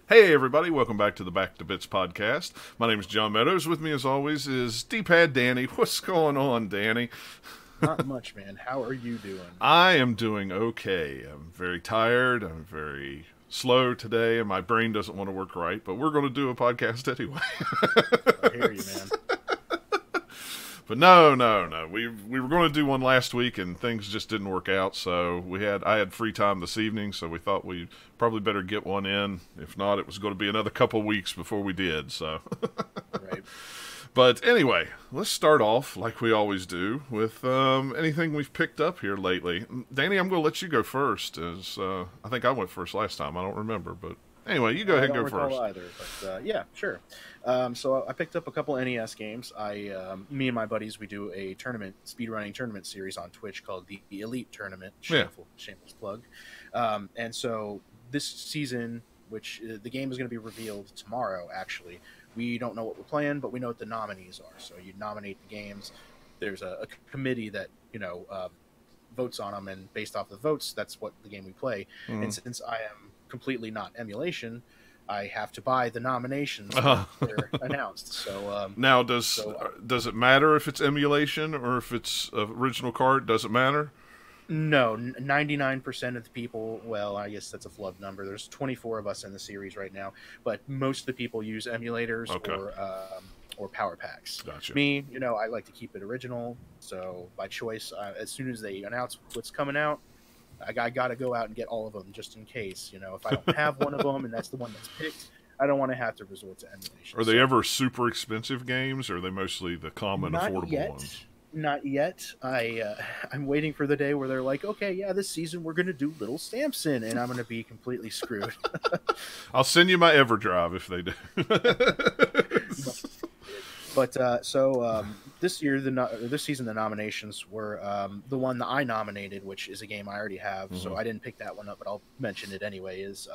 Hey everybody, welcome back to the Back to Bits podcast. My name is John Meadows. With me as always is D-Pad Danny. What's going on, Danny? Not much, man. How are you doing? I am doing okay. I'm very tired. I'm very slow today, and my brain doesn't want to work right, but we're going to do a podcast anyway. I hear you, man. But no. We were going to do one last week, and things just didn't work out. So I had free time this evening, so we thought we probably better get one in. If not, it was going to be another couple weeks before we did. So, Right. but anyway, let's start off like we always do with anything we've picked up here lately. Danny, I'm going to let you go first, as I think I went first last time. I don't remember, but anyway, you go ahead and go first. Either, but yeah, sure. So I picked up a couple NES games. Me and my buddies, we do a speedrunning tournament series on Twitch called the Elite Tournament. Shameless plug. And so this season, which the game is going to be revealed tomorrow, actually. We don't know what we're playing, but we know what the nominees are. So you nominate the games. There's a committee that, votes on them, and based off the votes, that's what the game we play. Mm-hmm. And since I am completely not emulation, I have to buy the nominations when they're announced. So now, does it matter if it's emulation or if it's original card? Does it matter? No, 99% of the people. Well, I guess that's a flub number. There's 24 of us in the series right now, but most of the people use emulators or power packs. Gotcha. Me, I like to keep it original. So by choice, as soon as they announce what's coming out, I got to go out and get all of them just in case. If I don't have one of them and that's the one that's picked, I don't want to have to resort to emulation. Are they ever super expensive games, or are they mostly the common, affordable ones? Not yet. I'm waiting for the day where they're like, okay, yeah, this season we're going to do Little Samson, and I'm going to be completely screwed. I'll send you my EverDrive if they do. But this year, this season, the nominations were the one that I nominated, which is a game I already have, so I didn't pick that one up, but I'll mention it anyway, is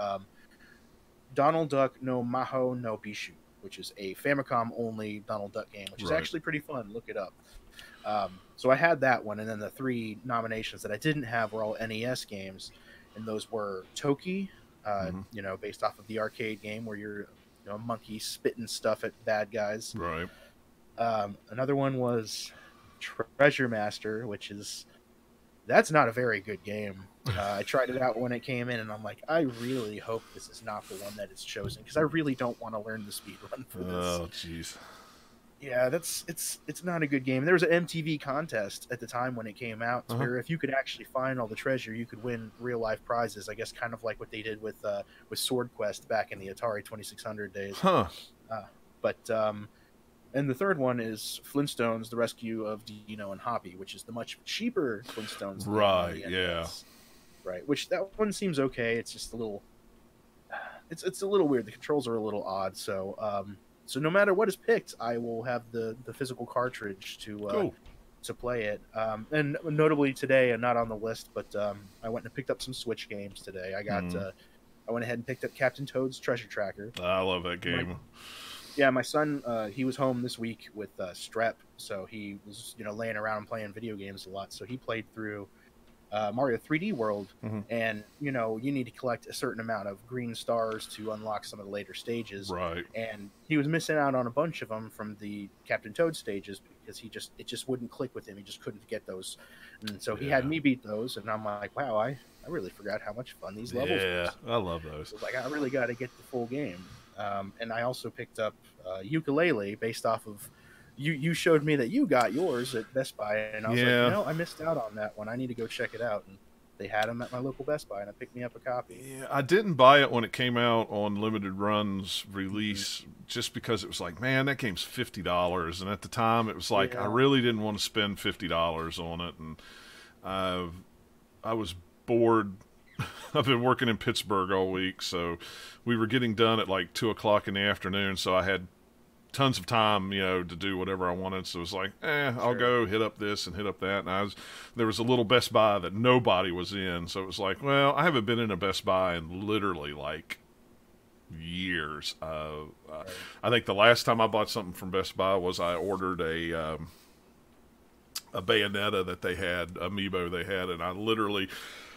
Donald Duck no Maho no Bishu, which is a Famicom-only Donald Duck game, which is actually pretty fun. Look it up. So I had that one, and then the three nominations that I didn't have were all NES games, and those were Toki, based off of the arcade game where you're a monkey spitting stuff at bad guys. Right. Another one was Treasure Master, that's not a very good game. I tried it out when it came in, and I'm like, I really hope this is not the one that is chosen, because I really don't want to learn the speed run for this. Oh, jeez. Yeah, it's not a good game. There was an MTV contest at the time when it came out, where if you could actually find all the treasure, you could win real life prizes. I guess kind of like what they did with Sword Quest back in the Atari 2600 days. And the third one is Flintstones: The Rescue of Dino and Hoppy, which is the much cheaper Flintstones. Right. Yeah. Right. Which that one seems okay. It's just a little. It's a little weird. The controls are a little odd. So So no matter what is picked, I will have the physical cartridge to play it. And notably today, and not on the list, but I went and picked up some Switch games today. I went ahead and picked up Captain Toad's Treasure Tracker. I love that game. My son, he was home this week with strep, so he was laying around playing video games a lot. So he played through Mario 3D World, and you need to collect a certain amount of green stars to unlock some of the later stages. Right. And he was missing out on a bunch of them from the Captain Toad stages because it just wouldn't click with him. He just couldn't get those, and so he had me beat those. And I'm like, wow, I really forgot how much fun these levels. Yeah, I love those. So I really got to get the full game. And I also picked up Ukulele based off of. You showed me that you got yours at Best Buy, and I was like, I missed out on that one. I need to go check it out. And they had them at my local Best Buy, and I picked me up a copy. Yeah, I didn't buy it when it came out on limited runs release, just because it was like, man, that game's $50, and at the time it was like I really didn't want to spend $50 on it, and I was bored. I've been working in Pittsburgh all week, so we were getting done at like 2:00 in the afternoon, so I had tons of time, to do whatever I wanted. So it was like, I'll go hit up this and hit up that. And there was a little Best Buy that nobody was in. So it was like, well, I haven't been in a Best Buy in literally like years. I think the last time I bought something from Best Buy was I ordered a Bayonetta that they had, Amiibo they had, and I literally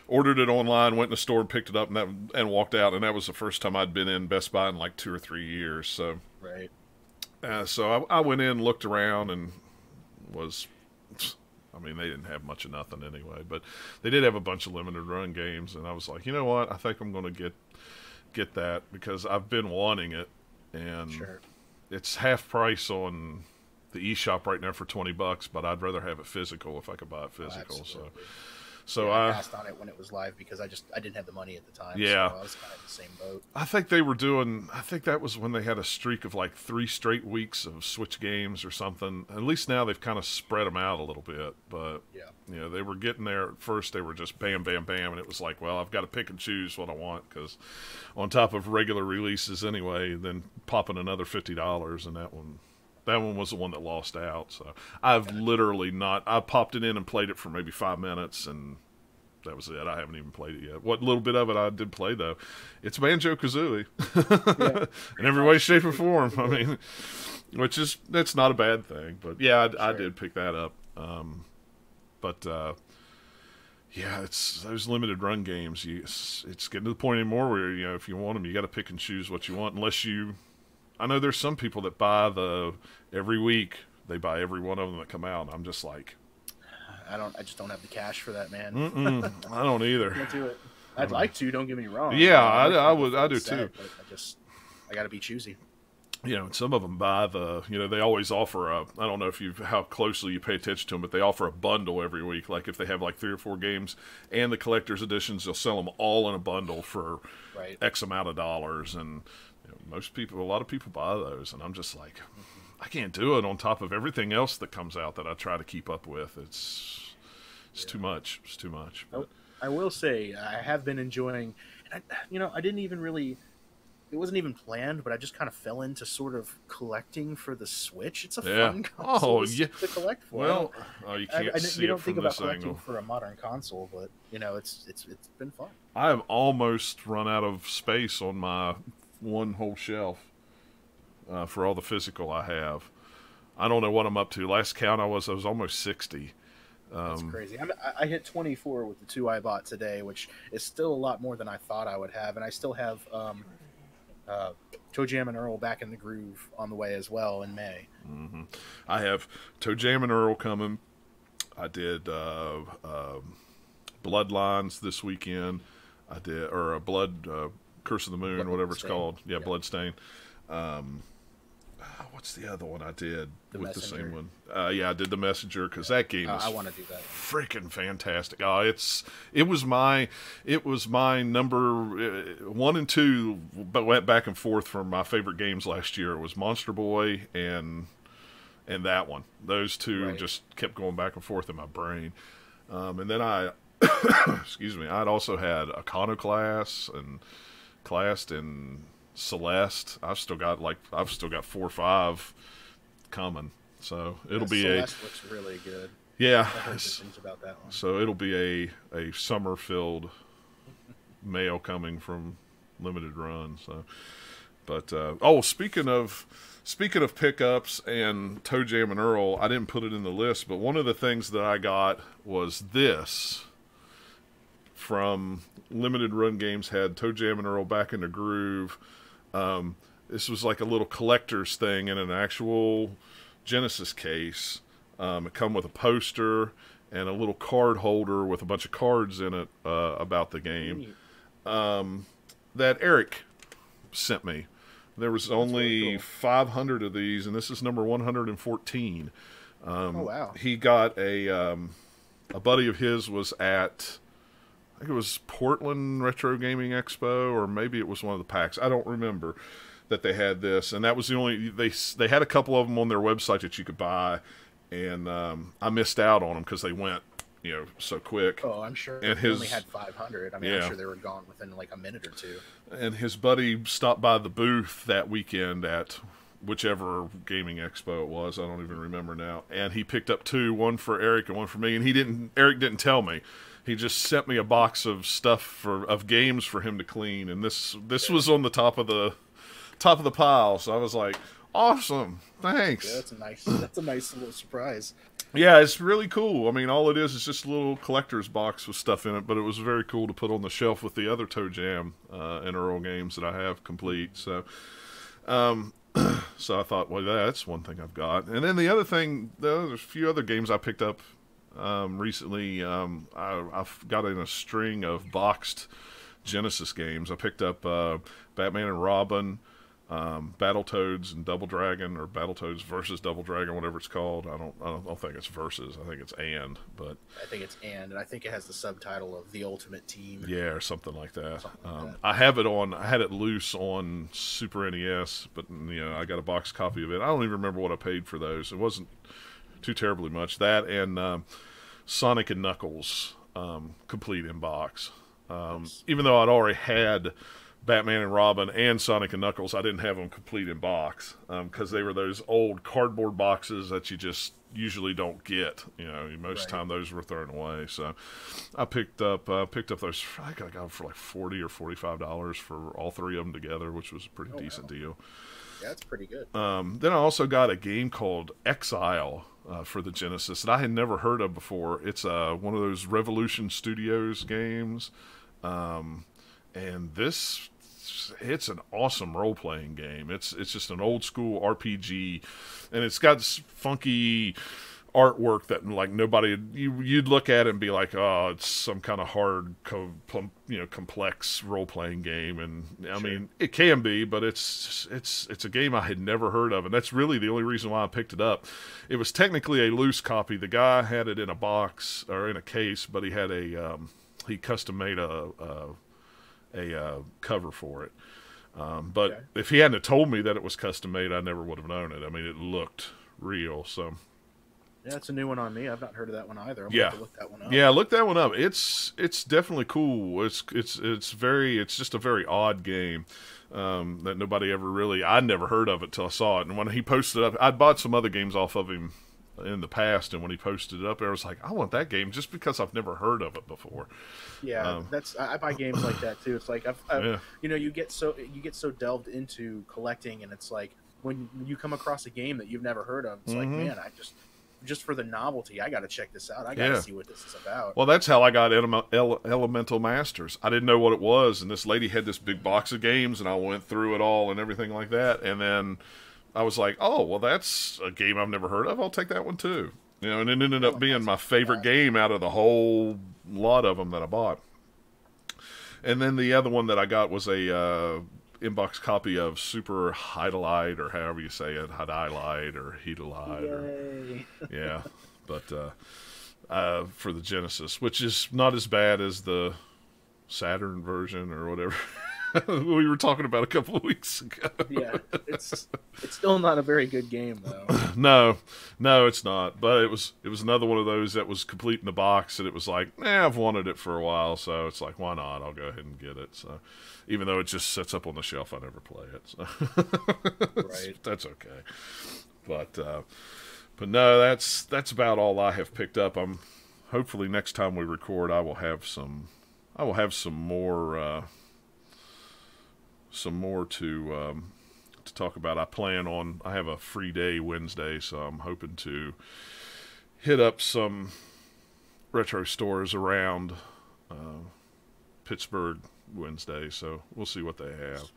ordered it online, went in the store and picked it up, and walked out. And that was the first time I'd been in Best Buy in like 2 or 3 years. So, Right. so I went in, looked around, and was. I mean, they didn't have much of nothing anyway, but they did have a bunch of limited run games, and I was like, you know what? I think I'm going to get that because I've been wanting it, and Sure. it's half price on the eShop right now for $20, but I'd rather have it physical if I could buy it physical. Absolutely. So I passed on it when it was live because I didn't have the money at the time. Yeah. So I was kind of in the same boat. I think they were doing. I think that was when they had a streak of like 3 straight weeks of Switch games or something. At least now they've kind of spread them out a little bit. But Yeah. you know, they were getting there at first. They were just bam, bam, bam, and it was like, well, I've got to pick and choose what I want because on top of regular releases anyway, then popping another $50, and that one was the one that lost out. So I've literally not. I popped it in and played it for maybe 5 minutes, and that was it. I haven't even played it yet. What little bit of it I did play, though, it's Banjo-Kazooie. Yeah. In every way, shape, or form. I mean, that's not a bad thing. But yeah, I did pick that up. Yeah, it's those limited run games. It's getting to the point anymore where, you know, if you want them, you got to pick and choose what you want. I know there's some people that buy every week. They buy every one of them that come out. And I'm just like, I just don't have the cash for that, man. I don't either. Can't do it. I'd like to. Don't get me wrong. Yeah, I do too. But I got to be choosy. You know, some of them buy they always offer I don't know how closely you pay attention to them, but they offer a bundle every week. Like if they have like 3 or 4 games and the collector's editions, they'll sell them all in a bundle for X amount of dollars. And a lot of people buy those. And I'm just like, I can't do it on top of everything else that comes out that I try to keep up with. It's too much. It's too much. But I will say I have been enjoying, and I didn't even really. It wasn't even planned, but I just kind of fell into sort of collecting for the Switch. It's a fun console to collect for. Well, you can't see you don't it think from about this collecting angle. for a modern console, but it's been fun. I have almost run out of space on my one whole shelf for all the physical I have. I don't know what I'm up to. Last count I was almost 60. That's crazy. I hit 24 with the 2 I bought today, which is still a lot more than I thought I would have, and I still have Toe Jam and Earl Back in the Groove on the way as well in May. Mm-hmm. I have Toe Jam and Earl coming. I did Bloodlines this weekend. I did Curse of the Moon, whatever it's called. Yeah, Bloodstain. What's the other one I did with the same one? Yeah, I did The Messenger because that game is I want to do that. Freaking fantastic. It was my number 1 and 2, but went back and forth from my favorite games last year. It was Monster Boy and that one. Those two just kept going back and forth in my brain. And then excuse me, I'd also had Iconoclast and Celeste. I've still got 4 or 5 coming, so it'll be Celeste looks really good. Yeah, I heard good things about that one. So it'll be a summer-filled mail coming from limited run. So, but speaking of pickups and Toe Jam and Earl, I didn't put it in the list, but one of the things that I got was this. From limited run games, had Toe Jam and Earl Back in the Groove. This was like a little collector's thing in an actual Genesis case. It come with a poster and a little card holder with a bunch of cards in it about the game that Eric sent me. There was only really cool. 500 of these, and this is number 114. Oh wow! He got a buddy of his was at. I think it was Portland Retro Gaming Expo, or maybe it was one of the PAX. I don't remember that they had this, and that was the only they had a couple of them on their website that you could buy, and I missed out on them because they went so quick. Oh, I'm sure. And he only had 500. I mean, I'm sure they were gone within like a minute or two. And his buddy stopped by the booth that weekend at whichever gaming expo it was. I don't even remember now. And he picked up 2, one for Eric and one for me. And Eric didn't tell me. He just sent me a box of stuff of games for him to clean, and this was on the top of the pile. So I was like, Awesome. Thanks. Yeah, that's a nice little surprise. Yeah, it's really cool. I mean, all it is just a little collector's box with stuff in it, but it was very cool to put on the shelf with the other Toe Jam and Earl games that I have complete. So, so I thought, well, that's one thing I've got. And then the other thing, there's a few other games I picked up recently. I've got in a string of boxed Genesis games. I picked up Batman and Robin, Battletoads and Double Dragon, or Battletoads versus Double Dragon, whatever it's called. I don't think it's versus. I think it's but I think it's and I think it has the subtitle of The Ultimate Team. Yeah, or something like that. I have it on. I had it loose on Super NES, but I got a box copy of it. I don't even remember what I paid for those. It wasn't too terribly much. That and Sonic and Knuckles, complete in box. Even though I'd already had Batman and Robin and Sonic and Knuckles, I didn't have them complete in box because they were those old cardboard boxes that you just usually don't get. Most of the time those were thrown away. So I picked up those. I think I got them for like $40 or $45 for all three of them together, which was a pretty decent deal. Yeah, that's pretty good. Then I also got a game called Exile for the Genesis that I had never heard of before. It's one of those Revolution Studios games. And it's an awesome role-playing game. It's just an old-school RPG, and it's got this funky artwork that like nobody you'd look at it and be like, oh, it's some kind of hard, complex role-playing game. And I mean, it can be, but it's a game I had never heard of, and that's really the only reason why I picked it up. It was technically a loose copy. The guy had it in a box or in a case, but he had he custom made a cover for it. But if he hadn't have told me that it was custom made, I never would have known it. I mean, it looked real. So yeah, it's a new one on me. I've not heard of that one either. I'm yeah, going to look that one up. Yeah, look that one up. It's definitely cool. It's just a very odd game that nobody ever really. I never heard of it till I saw it. And when he posted it up, I'd bought some other games off of him in the past, and when he posted it up there, I was like, I want that game just because I've never heard of it before. Yeah, I buy games like that too. It's like you get so delved into collecting, and it's like when you come across a game that you've never heard of, it's like, man, I just for the novelty, I got to check this out. I got to see what this is about. Well, that's how I got Elemental Masters. I didn't know what it was, and this lady had this big box of games, and I went through it all and everything like that, and then I was like, oh, well, that's a game I've never heard of. I'll take that one too. And it ended up being my favorite game out of the whole lot of them that I bought. And then the other one that I got was a inbox copy of Super Hydalite, or however you say it, Hydalite or Hedalite. Yeah, but for the Genesis, which is not as bad as the Saturn version or whatever. We were talking about a couple of weeks ago. Yeah, it's still not a very good game though. No, it's not. But it was another one of those that was complete in the box, and it was like, I've wanted it for a while, so it's like, why not? I'll go ahead and get it. So, even though it just sits up on the shelf, I never play it. So. Right, that's okay. But no, that's about all I have picked up. Hopefully next time we record, I will have some more. Some more to talk about. I have a free day Wednesday, so I'm hoping to hit up some retro stores around Pittsburgh Wednesday, so we'll see what they have.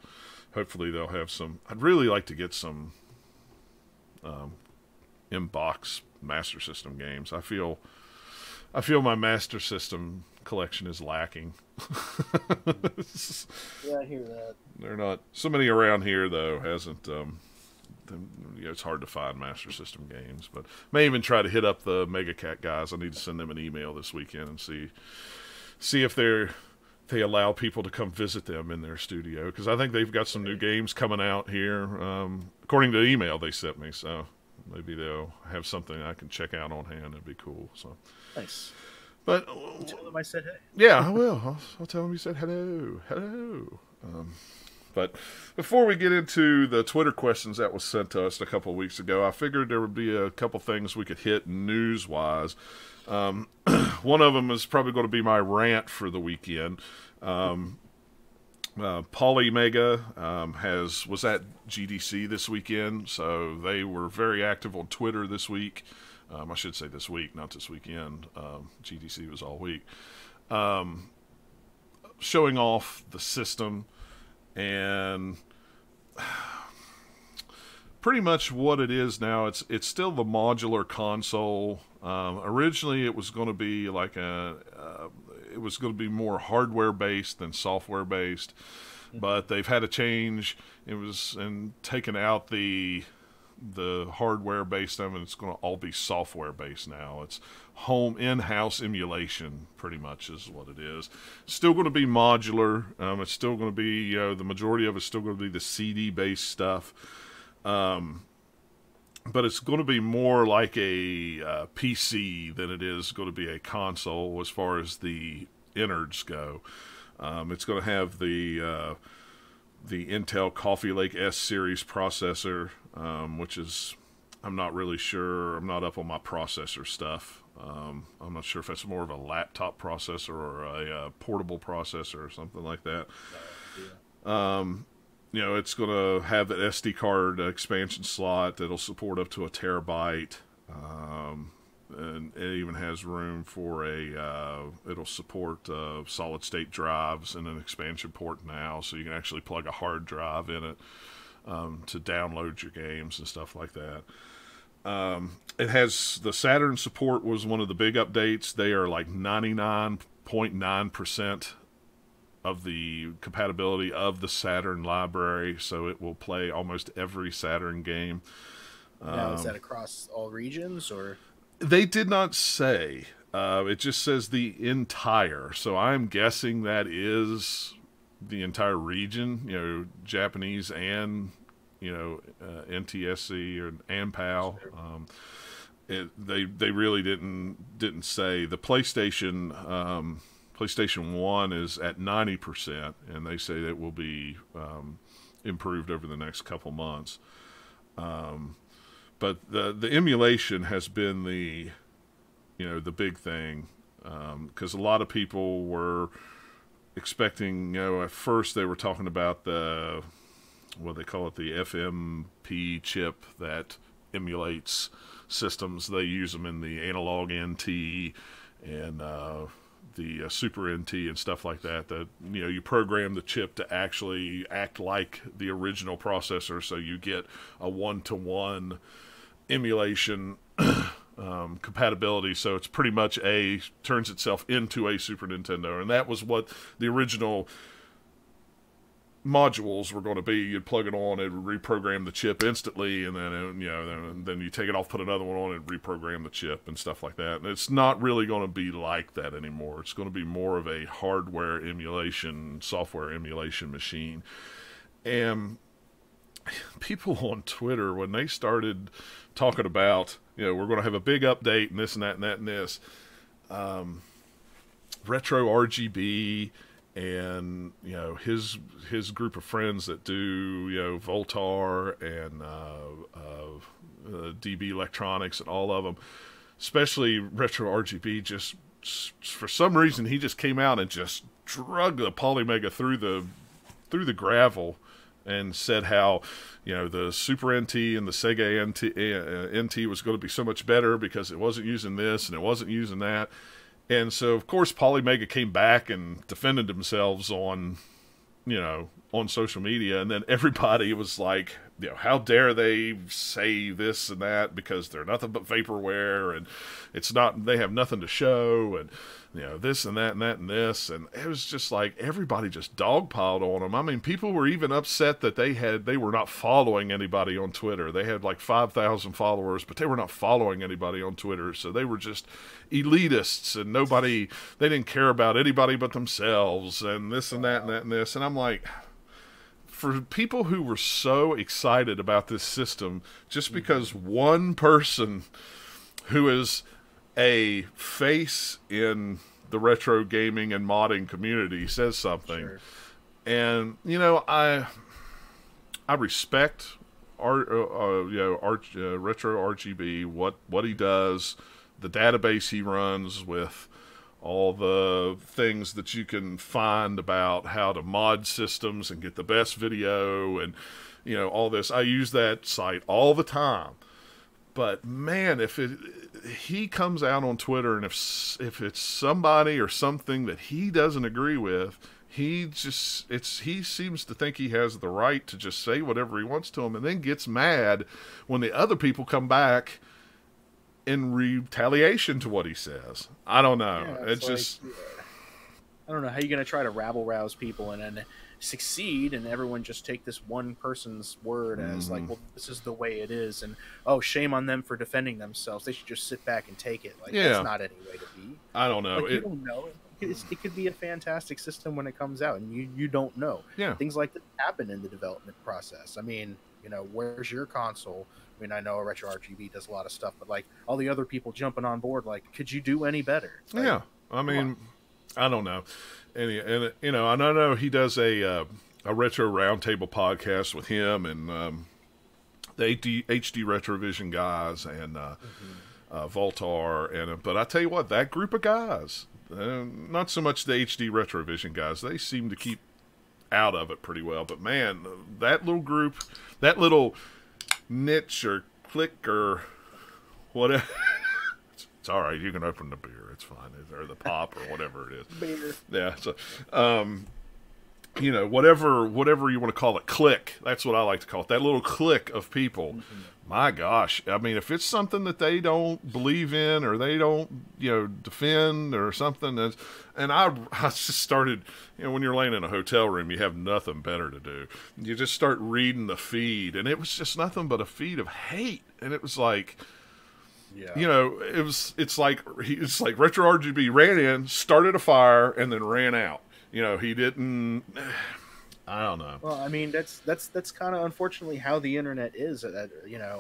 Hopefully they'll have some. I'd really like to get some in-box Master System games. I feel my Master System collection is lacking. Yeah, I hear that. They're not so many around here though. Hasn't it's hard to find Master System games, but may even try to hit up the Mega Cat guys. I need to send them an email this weekend and see if they allow people to come visit them in their studio, because I think they've got some new games coming out here, according to the email they sent me. So maybe they'll have something I can check out on hand. It'd be cool. So nice. But tell them I said hey. Yeah, I will. I'll tell them you said hello. But before we get into the Twitter questions that was sent to us a couple of weeks ago, I figured there would be a couple things we could hit news-wise. One of them is probably going to be my rant for the weekend. Polymega was at GDC this weekend, so they were very active on Twitter this week. I should say this week, not this weekend. GDC was all week, showing off the system and pretty much what it is now. It's still the modular console. Originally, it was going to be like it was going to be more hardware based than software based, but they've had a change. It was and taken out the hardware based of it. It's going to all be software based now. It's home in-house emulation, pretty much is what it is. Still going to be modular. It's still going to be, the majority of it's still going to be the CD based stuff. But it's going to be more like a PC than it is going to be a console as far as the innards go. It's going to have the Intel Coffee Lake S series processor, which is, I'm not really sure. I'm not up on my processor stuff. I'm not sure if it's more of a laptop processor or a portable processor or something like that. It's going to have an SD card expansion slot that'll support up to 1 terabyte. And it even has room for it'll support solid state drives and an expansion port now, so you can actually plug a hard drive in it to download your games and stuff like that. It has the Saturn support was one of the big updates. They are like 99.9% of the compatibility of the Saturn library, so it will play almost every Saturn game. Now, is that across all regions, or? They did not say. It just says the entire. So I'm guessing that is the entire region, Japanese and, NTSC or ANPAL. They really didn't say. The PlayStation 1 is at 90%, and they say that will be improved over the next couple months. But the emulation has been the big thing, because a lot of people were expecting, at first they were talking about what they call it, the FMP chip that emulates systems. They use them in the analog NT and the Super NT and stuff like that. That you program the chip to actually act like the original processor, so you get a 1-to-1 emulation compatibility. So it's pretty much turns itself into a Super Nintendo, and that was what the original modules were going to be. You'd plug it on, it would reprogram the chip instantly, and then then you take it off, put another one on, and reprogram the chip and stuff like that. And it's not really going to be like that anymore. It's going to be more of a hardware emulation, software emulation machine. And people on Twitter, when they started talking about, we're going to have a big update and this and that and that and this, retro RGB and his group of friends that do Voltar and DB Electronics and all of them, especially retro RGB, just for some reason he just came out and just drug the Polymega through the gravel and said how the Super NT and the Sega NT was going to be so much better because it wasn't using this and it wasn't using that. And so, of course, Polymega came back and defended themselves on social media. And then everybody was like, how dare they say this and that, because they're nothing but vaporware and they have nothing to show, and this and that and that and this. And it was just like everybody just dogpiled on them. I mean, people were even upset that they were not following anybody on Twitter. They had like 5,000 followers, but they were not following anybody on Twitter. So they were just elitists, and they didn't care about anybody but themselves, and this and that and that and this. And I'm like, for people who were so excited about this system, just because one person who is a face in the retro gaming and modding community says something, sure. And I respect retro RGB, what he does, the database he runs with all the things that you can find about how to mod systems and get the best video and, all this. I use that site all the time. But man, he comes out on Twitter, and if it's somebody or something that he doesn't agree with, he seems to think he has the right to just say whatever he wants to him, and then gets mad when the other people come back in retaliation to what he says. I don't know. Yeah, I don't know how you're going to try to rabble rouse people and then succeed, and everyone just take this one person's word as like, well, this is the way it is, and oh, shame on them for defending themselves. They should just sit back and take it. Like, that's not any way to be. I don't know. Like, you don't know. It could be a fantastic system when it comes out, and you don't know. Yeah. Things like that happen in the development process. I mean, where's your console? I mean, I know Retro RGB does a lot of stuff, but like all the other people jumping on board, like, could you do any better? Like, yeah, I mean, I don't know. And and I know he does a retro roundtable podcast with him and the HD Retrovision guys and Voltar, but I tell you what, that group of guys, not so much the HD Retrovision guys, they seem to keep out of it pretty well. But man, that little group, that little niche or click or whatever. It's all right. You can open the beer. It's fine. Or the pop or whatever it is. Beer. Yeah. So, whatever you want to call it, click. That's what I like to call it. That little click of people. Mm-hmm. My gosh. I mean, if it's something that they don't believe in or they don't, defend or something, and I just started, when you're laying in a hotel room, you have nothing better to do. You just start reading the feed, and it was just nothing but a feed of hate. And it was like, it's like Retro RGB ran in, started a fire, and then ran out. He didn't. I don't know. Well, I mean, that's kind of unfortunately how the internet is. I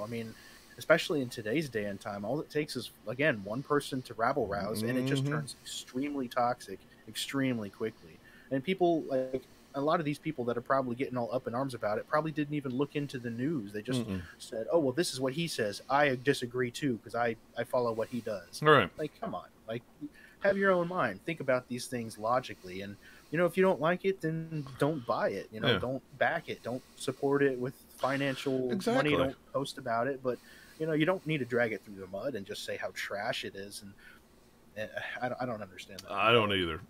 mean, especially in today's day and time, all it takes is, again, one person to rabble rouse, and it just turns extremely toxic extremely quickly. And people, like a lot of these people that are probably getting all up in arms about it, probably didn't even look into the news. They just said, "Oh, well, this is what he says. I disagree too because I follow what he does." Right? Like, come on, like, have your own mind. Think about these things logically, and if you don't like it, then don't buy it. Don't back it. Don't support it with financial money. Don't post about it. But you don't need to drag it through the mud and just say how trash it is. And I don't understand that. I don't either.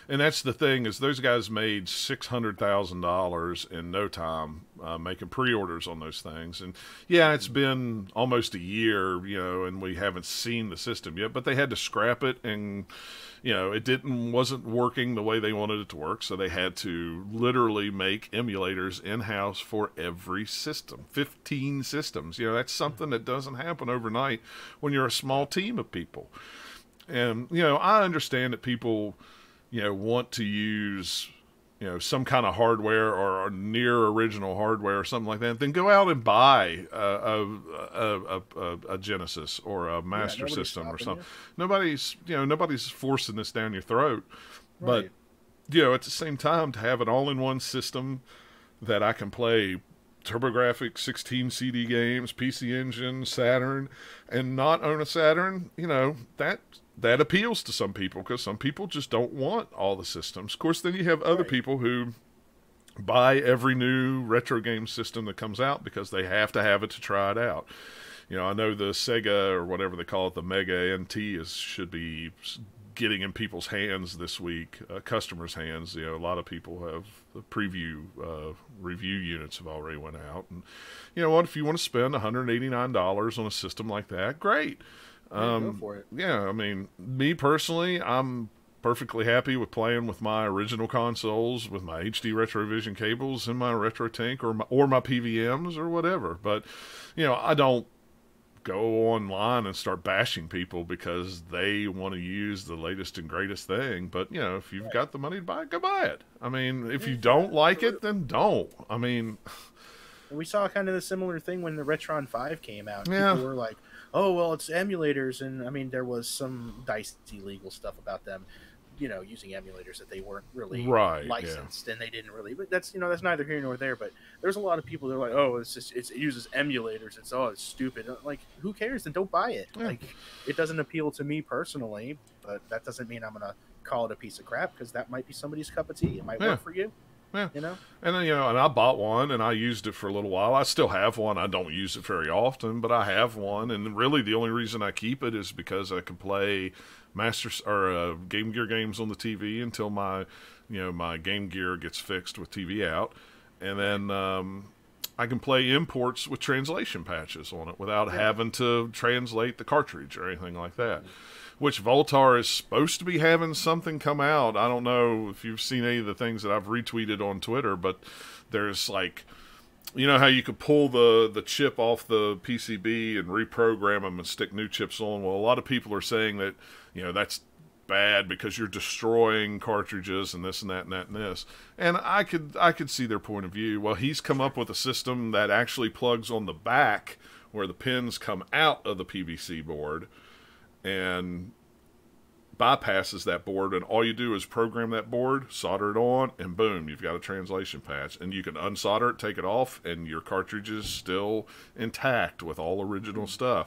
And that's the thing is those guys made $600,000 in no time making pre-orders on those things. And yeah, it's been almost a year, and we haven't seen the system yet. But they had to scrap it, and it wasn't working the way they wanted it to work. So they had to literally make emulators in-house for every system, 15 systems. That's something that doesn't happen overnight when you're a small team of people. And, I understand that people, want to use, some kind of hardware or near original hardware or something like that. Then go out and buy a Genesis or a Master System or something. Nobody's forcing this down your throat. Right. But, at the same time, to have an all-in-one system that I can play TurboGrafx 16 CD games, PC Engine, Saturn, and not own a Saturn, that appeals to some people because some people just don't want all the systems. Of course, then you have other people who buy every new retro game system that comes out because they have to have it to try it out. I know the Sega or whatever they call it, the Mega NT should be getting in people's hands this week, customers' hands. A lot of people have the preview review units have already went out. And what, if you want to spend $189 on a system like that, great. Go for it. Yeah, I mean, me personally, I'm perfectly happy with playing with my original consoles, with my HD Retrovision cables and my RetroTink or my PVMs or whatever. But, I don't go online and start bashing people because they want to use the latest and greatest thing. But, if you've got the money to buy it, go buy it. I mean, if you don't like it, then don't. I mean... We saw kind of the similar thing when the Retron 5 came out. Yeah. People were like, oh, well, it's emulators. And, I mean, there was some dicey legal stuff about them. using emulators that they weren't really Right. Yeah. licensed, and they didn't really. But that's that's neither here nor there. But there's a lot of people that are like, oh, it uses emulators. It's stupid. Like, who cares? Then don't buy it. Yeah. Like, it doesn't appeal to me personally, but that doesn't mean I'm gonna call it a piece of crap, because that might be somebody's cup of tea. It might work for you. Yeah. You know? And then, and I bought one and I used it for a little while. I still have one. I don't use it very often, but I have one. And really the only reason I keep it is because I can play Game Gear games on the TV until my Game Gear gets fixed with TV out. And then I can play imports with translation patches on it without having to translate the cartridge or anything like that. Which Voltar is supposed to be having something come out. I don't know if you've seen any of the things that I've retweeted on Twitter, but there's like, how you could pull the chip off the PCB and reprogram them and stick new chips on. Well, a lot of people are saying that, that's bad because you're destroying cartridges and this and that and that and this. And I could see their point of view. Well, he's come up with a system that actually plugs on the back where the pins come out of the PVC board and bypasses that board, and all you do is program that board, solder it on, and boom, you've got a translation patch. And you can unsolder it, take it off, and your cartridge is still intact with all original stuff.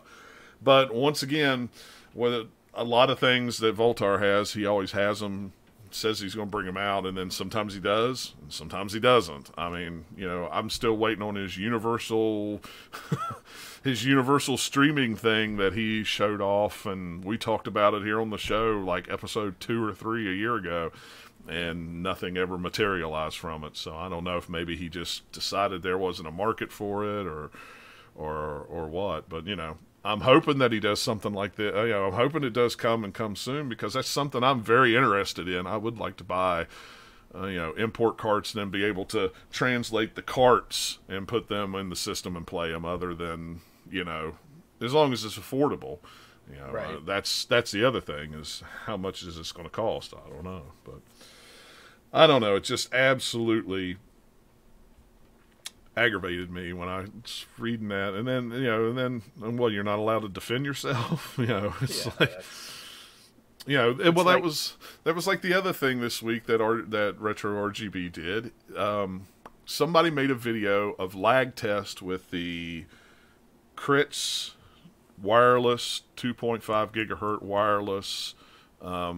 But once again, with a lot of things that Voltar has, he always has them, says he's going to bring them out, and then sometimes he does, and sometimes he doesn't. I mean, I'm still waiting on his universal his universal streaming thing that he showed off, and we talked about it here on the show like episode 2 or 3 a year ago, and nothing ever materialized from it. So I don't know if maybe he just decided there wasn't a market for it or what, but I'm hoping that he does something like that. I'm hoping it does come soon, because that's something I'm very interested in. I would like to buy, import carts and then be able to translate the carts and put them in the system and play them. Other than, as long as it's affordable, right. That's the other thing, is how much is this going to cost? I don't know, but I don't know. It just absolutely aggravated me when I was reading that, and then you're not allowed to defend yourself. It's like, that was like the other thing this week that Retro RGB did. Somebody made a video of lag test with the Crits wireless 2.5 gigahertz wireless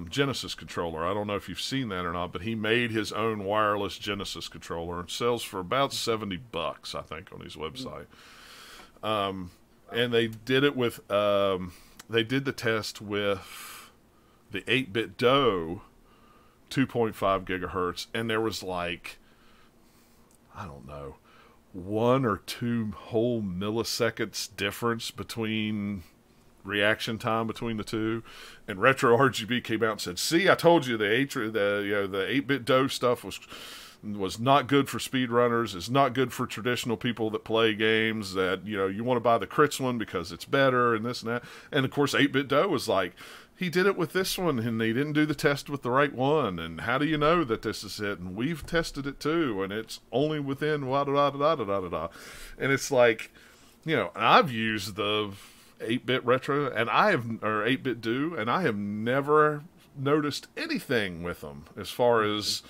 Genesis controller. I don't know if you've seen that or not, but he made his own wireless Genesis controller and sells for about $70, I think, on his website. And they did it with they did the test with the 8-bit DOE 2.5 gigahertz, and there was like, I don't know, 1 or 2 whole milliseconds difference between reaction time between the two. And Retro RGB came out and said, "See, I told you the 8-bit DOE stuff was not good for speedrunners. It's not good for traditional people that play games. That you want to buy the Crits one because it's better and this and that." And of course, 8-bit DOE was like, he did it with this one, and he didn't do the test with the right one. And how do you know that this is it? And we've tested it too, and it's only within da da da da da da da. And it's like, and I've used the 8-bit retro, and or 8-bit DOE, and I have never noticed anything with them as far as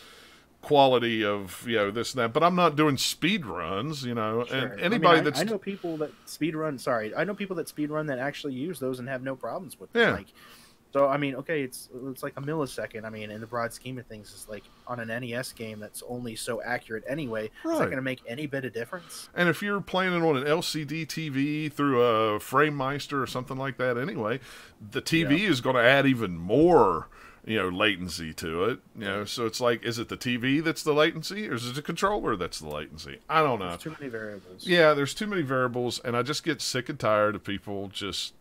quality of this and that. But I'm not doing speed runs, Sure. And anybody I know people that speed run. Sorry, I know people that speed run that actually use those and have no problems with them. Yeah. Like, so okay, it's like a millisecond. In the broad scheme of things, it's like on an NES game that's only so accurate anyway. Right. Is that going to make any bit of difference? And if you're playing it on an LCD TV through a FrameMeister or something like that, anyway, the TV is going to add even more, latency to it. So it's like, is it the TV that's the latency, or is it the controller that's the latency? I don't know. There's too many variables. Yeah, there's too many variables, and I just get sick and tired of people just,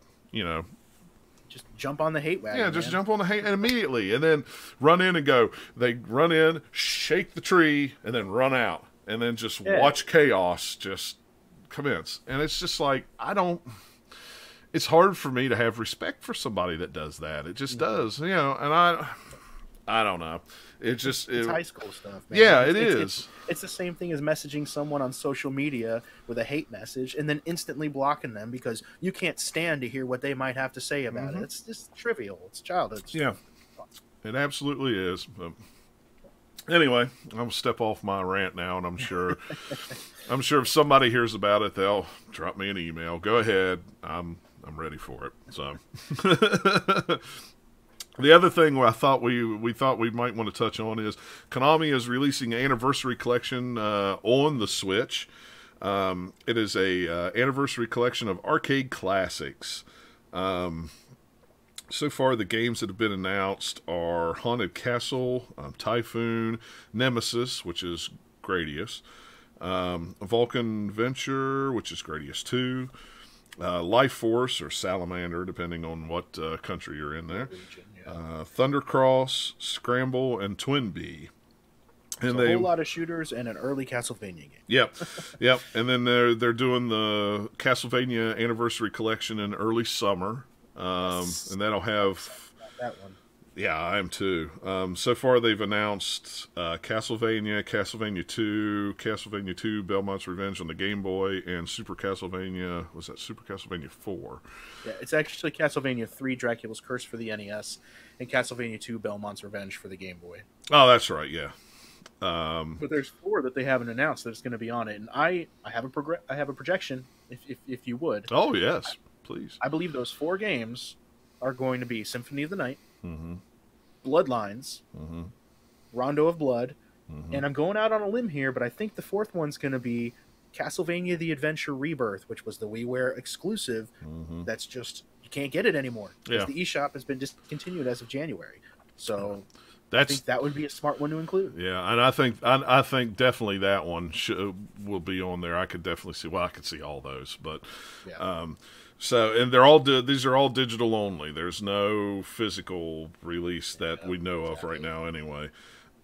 just jump on the hate wagon. Yeah, just jump on the hate and immediately, and then run in and go. They run in, shake the tree, and then run out, and then just watch chaos just commence. And it's just like, it's hard for me to have respect for somebody that does that. It just does, and I don't know. It's high school stuff, man. Yeah, it is. It's the same thing as messaging someone on social media with a hate message and then instantly blocking them because you can't stand to hear what they might have to say about it. It's just trivial. It's childhood stuff. Yeah. It absolutely is. But anyway, I'll step off my rant now, and I'm sure if somebody hears about it, they'll drop me an email. Go ahead. I'm ready for it. So the other thing I thought we thought we might want to touch on is Konami is releasing an anniversary collection on the Switch. It is a anniversary collection of arcade classics. So far, the games that have been announced are Haunted Castle, Typhoon, Nemesis, which is Gradius, Vulcan Venture, which is Gradius 2, Life Force, or Salamander, depending on what country you're in there, Region, yeah. Thundercross, Scramble, and Twin Bee. And a whole lot of shooters and an early Castlevania game. Yep, yep. And then they're doing the Castlevania Anniversary Collection in early summer. Yes. And that'll have that one. Yeah, I am too. So far, they've announced Castlevania, Castlevania 2, Castlevania 2, Belmont's Revenge on the Game Boy, and Super Castlevania. Was that Super Castlevania 4? Yeah, it's actually Castlevania 3, Dracula's Curse for the NES, and Castlevania 2, Belmont's Revenge for the Game Boy. Oh, that's right. Yeah. But there's 4 that they haven't announced that's going to be on it, and I have a projection. If you would. Oh yes. Please. I believe those 4 games are going to be Symphony of the Night, mm-hmm. Bloodlines, mm-hmm. Rondo of Blood, mm-hmm. and I'm going out on a limb here, but I think the 4th one's going to be Castlevania The Adventure Rebirth, which was the WiiWare exclusive. Mm-hmm. That's just, you can't get it anymore. Yeah. The eShop has been discontinued as of January. So I think that would be a smart one to include. Yeah, and I think definitely that one will be on there. I could definitely see. Well, I could see all those, but yeah. So, and these are all digital only. There's no physical release that we know of right now, anyway.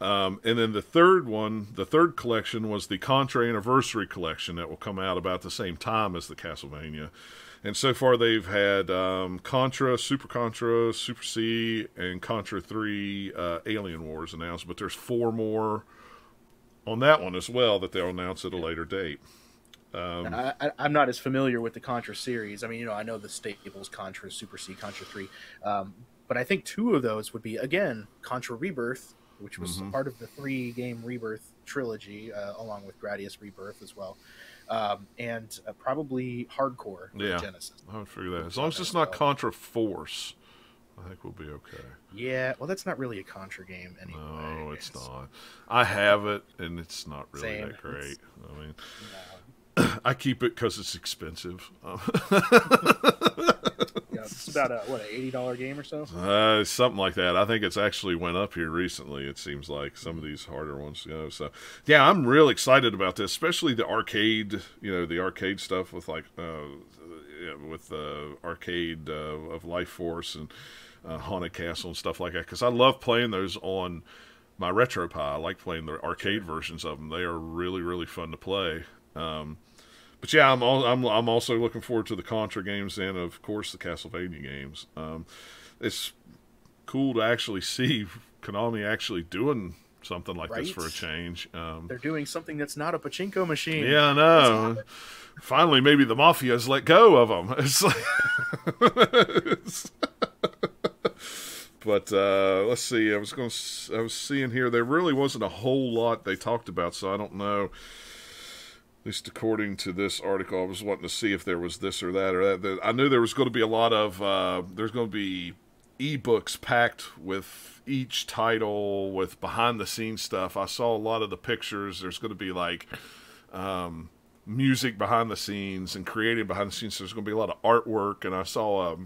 And then the third collection was the Contra Anniversary Collection that will come out about the same time as the Castlevania. And so far, they've had Contra, Super C, and Contra 3 Alien Wars announced. But there's 4 more on that one as well that they'll announce at a later date. I'm not as familiar with the Contra series. I mean, I know the staples, Contra, Super C, Contra 3. But I think 2 of those would be, again, Contra Rebirth, which was mm-hmm. part of the 3-game Rebirth trilogy, along with Gradius Rebirth as well. And probably Hardcore for Genesis. I would figure that. As long as it's not Contra Force, I think we'll be okay. Yeah, well, that's not really a Contra game anyway. No, it's not. I have it, and it's not really that great. I mean... No. I keep it because it's expensive. Yeah, it's about an $80 game or so. Something like that. I think it's actually went up here recently. It seems like some of these harder ones. So yeah, I'm real excited about this, especially the arcade. The arcade stuff with arcade of Life Force and Haunted Castle and stuff like that. Because I love playing those on my RetroPie. I like playing the arcade versions of them. They are really, really fun to play. But yeah, I'm also looking forward to the Contra games and, of course, the Castlevania games. It's cool to actually see Konami actually doing something like this for a change. They're doing something that's not a pachinko machine. Yeah, I know. Finally, maybe the Mafia's let go of them. It's like... But let's see. I was seeing here there really wasn't a whole lot they talked about, so I don't know. At least according to this article, I was wanting to see if there was this or that. I knew there was going to be a lot of there's going to be ebooks packed with each title with behind the scenes stuff. I saw a lot of the pictures. There's going to be like music behind the scenes and creating behind the scenes. So there's going to be a lot of artwork, and I saw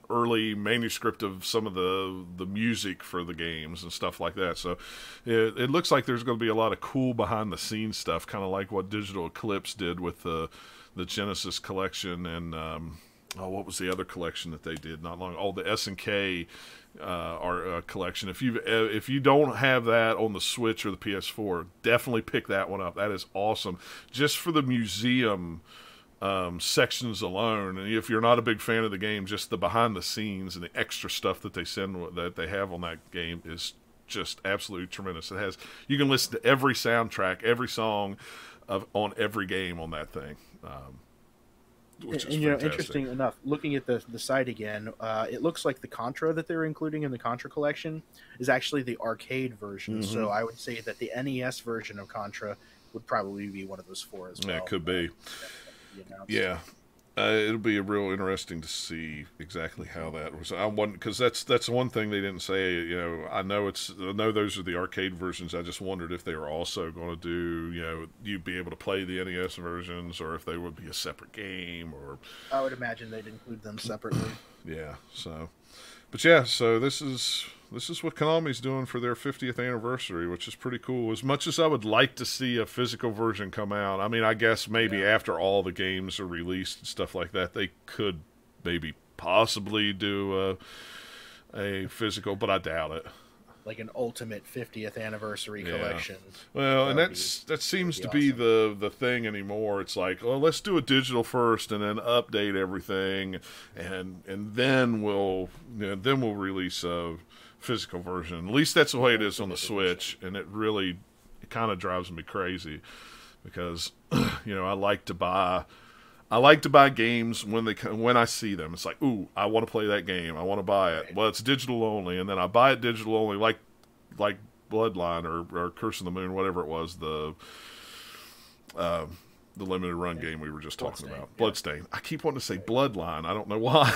early manuscript of some of the music for the games and stuff like that. So it looks like there's going to be a lot of cool behind the scenes stuff, kind of like what Digital Eclipse did with the Genesis collection and what was the other collection that they did not long? The S&K collection. If you don't have that on the Switch or the PS4, definitely pick that one up. That is awesome, just for the museum sections alone. And if you're not a big fan of the game, just the behind the scenes and the extra stuff that they have on that game is just absolutely tremendous. You can listen to every soundtrack, every song on every game on that thing. which is And fantastic. interesting enough, looking at the site again, it looks like the Contra that they're including in the Contra collection is actually the arcade version. Mm-hmm. So I would say that the NES version of Contra would probably be one of those 4 as well. Yeah, it could be. Yeah. It'll be real interesting to see exactly how that was. I want, because that's one thing they didn't say. I know those are the arcade versions. I just wondered if they were also going to do, you'd be able to play the NES versions, or if they would be a separate game. Or I would imagine they'd include them separately. Yeah. So, but yeah. So this is what Konami's doing for their 50th anniversary, which is pretty cool. As much as I would like to see a physical version come out, I mean, I guess maybe after all the games are released and stuff like that, they could maybe possibly do a physical, but I doubt it. Like an ultimate 50th anniversary collection. Well, and that seems to be the thing anymore. It's like, well, let's do a digital first, and then update everything, and then we'll release a physical version. At least that's the way it is on the Switch, and it kind of drives me crazy because I like to buy games when I see them. It's like, ooh, I want to play that game. I want to buy it. Right. Well, it's digital only, and then I buy it digital only, like Bloodline or Curse of the Moon, whatever it was, the limited run game we were just talking about. Bloodstain. I keep wanting to say Bloodline. I don't know why.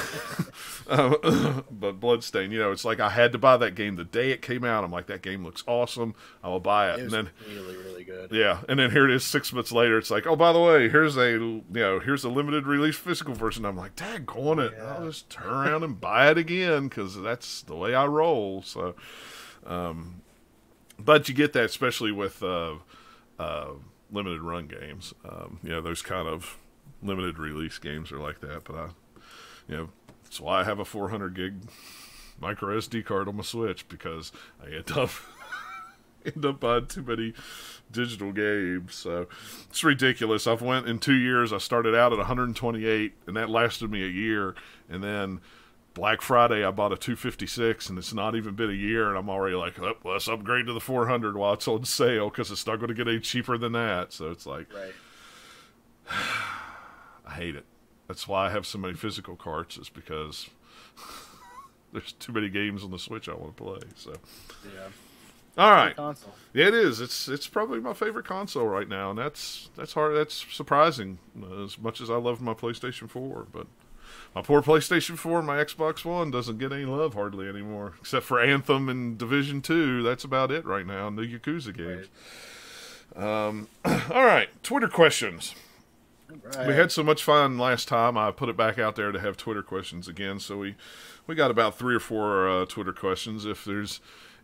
But Bloodstain, it's like I had to buy that game the day it came out. I'm like, that game looks awesome. I will buy it. It was and then really, really good. Yeah, and then here it is 6 months later. It's like, oh, by the way, here's a limited release physical version. I'm like, daggone it. Yeah. I'll just turn around and buy it again because that's the way I roll. So, but you get that, especially with limited run games. Those kind of limited release games are like that. But that's why I have a 400 gig micro SD card on my Switch, because I end up buying too many digital games. So it's ridiculous. I've went in 2 years. I started out at 128, and that lasted me a year. And then Black Friday, I bought a 256, and it's not even been a year, and I'm already like, oh, let's upgrade to the 400 while it's on sale, because it's not going to get any cheaper than that. So it's like, right. I hate it. That's why I have so many physical carts, is because there's too many games on the Switch I want to play. So yeah. All right. Console. Yeah, it is. It's probably my favorite console right now, and that's hard. That's surprising, as much as I love my PlayStation 4, but my poor PlayStation 4 and my Xbox One doesn't get any love hardly anymore, except for Anthem and Division 2. That's about it right now, and the Yakuza games. Right. All right, Twitter questions. Right. We had so much fun last time. I put it back out there to have Twitter questions again, so we got about 3 or 4 Twitter questions. If there's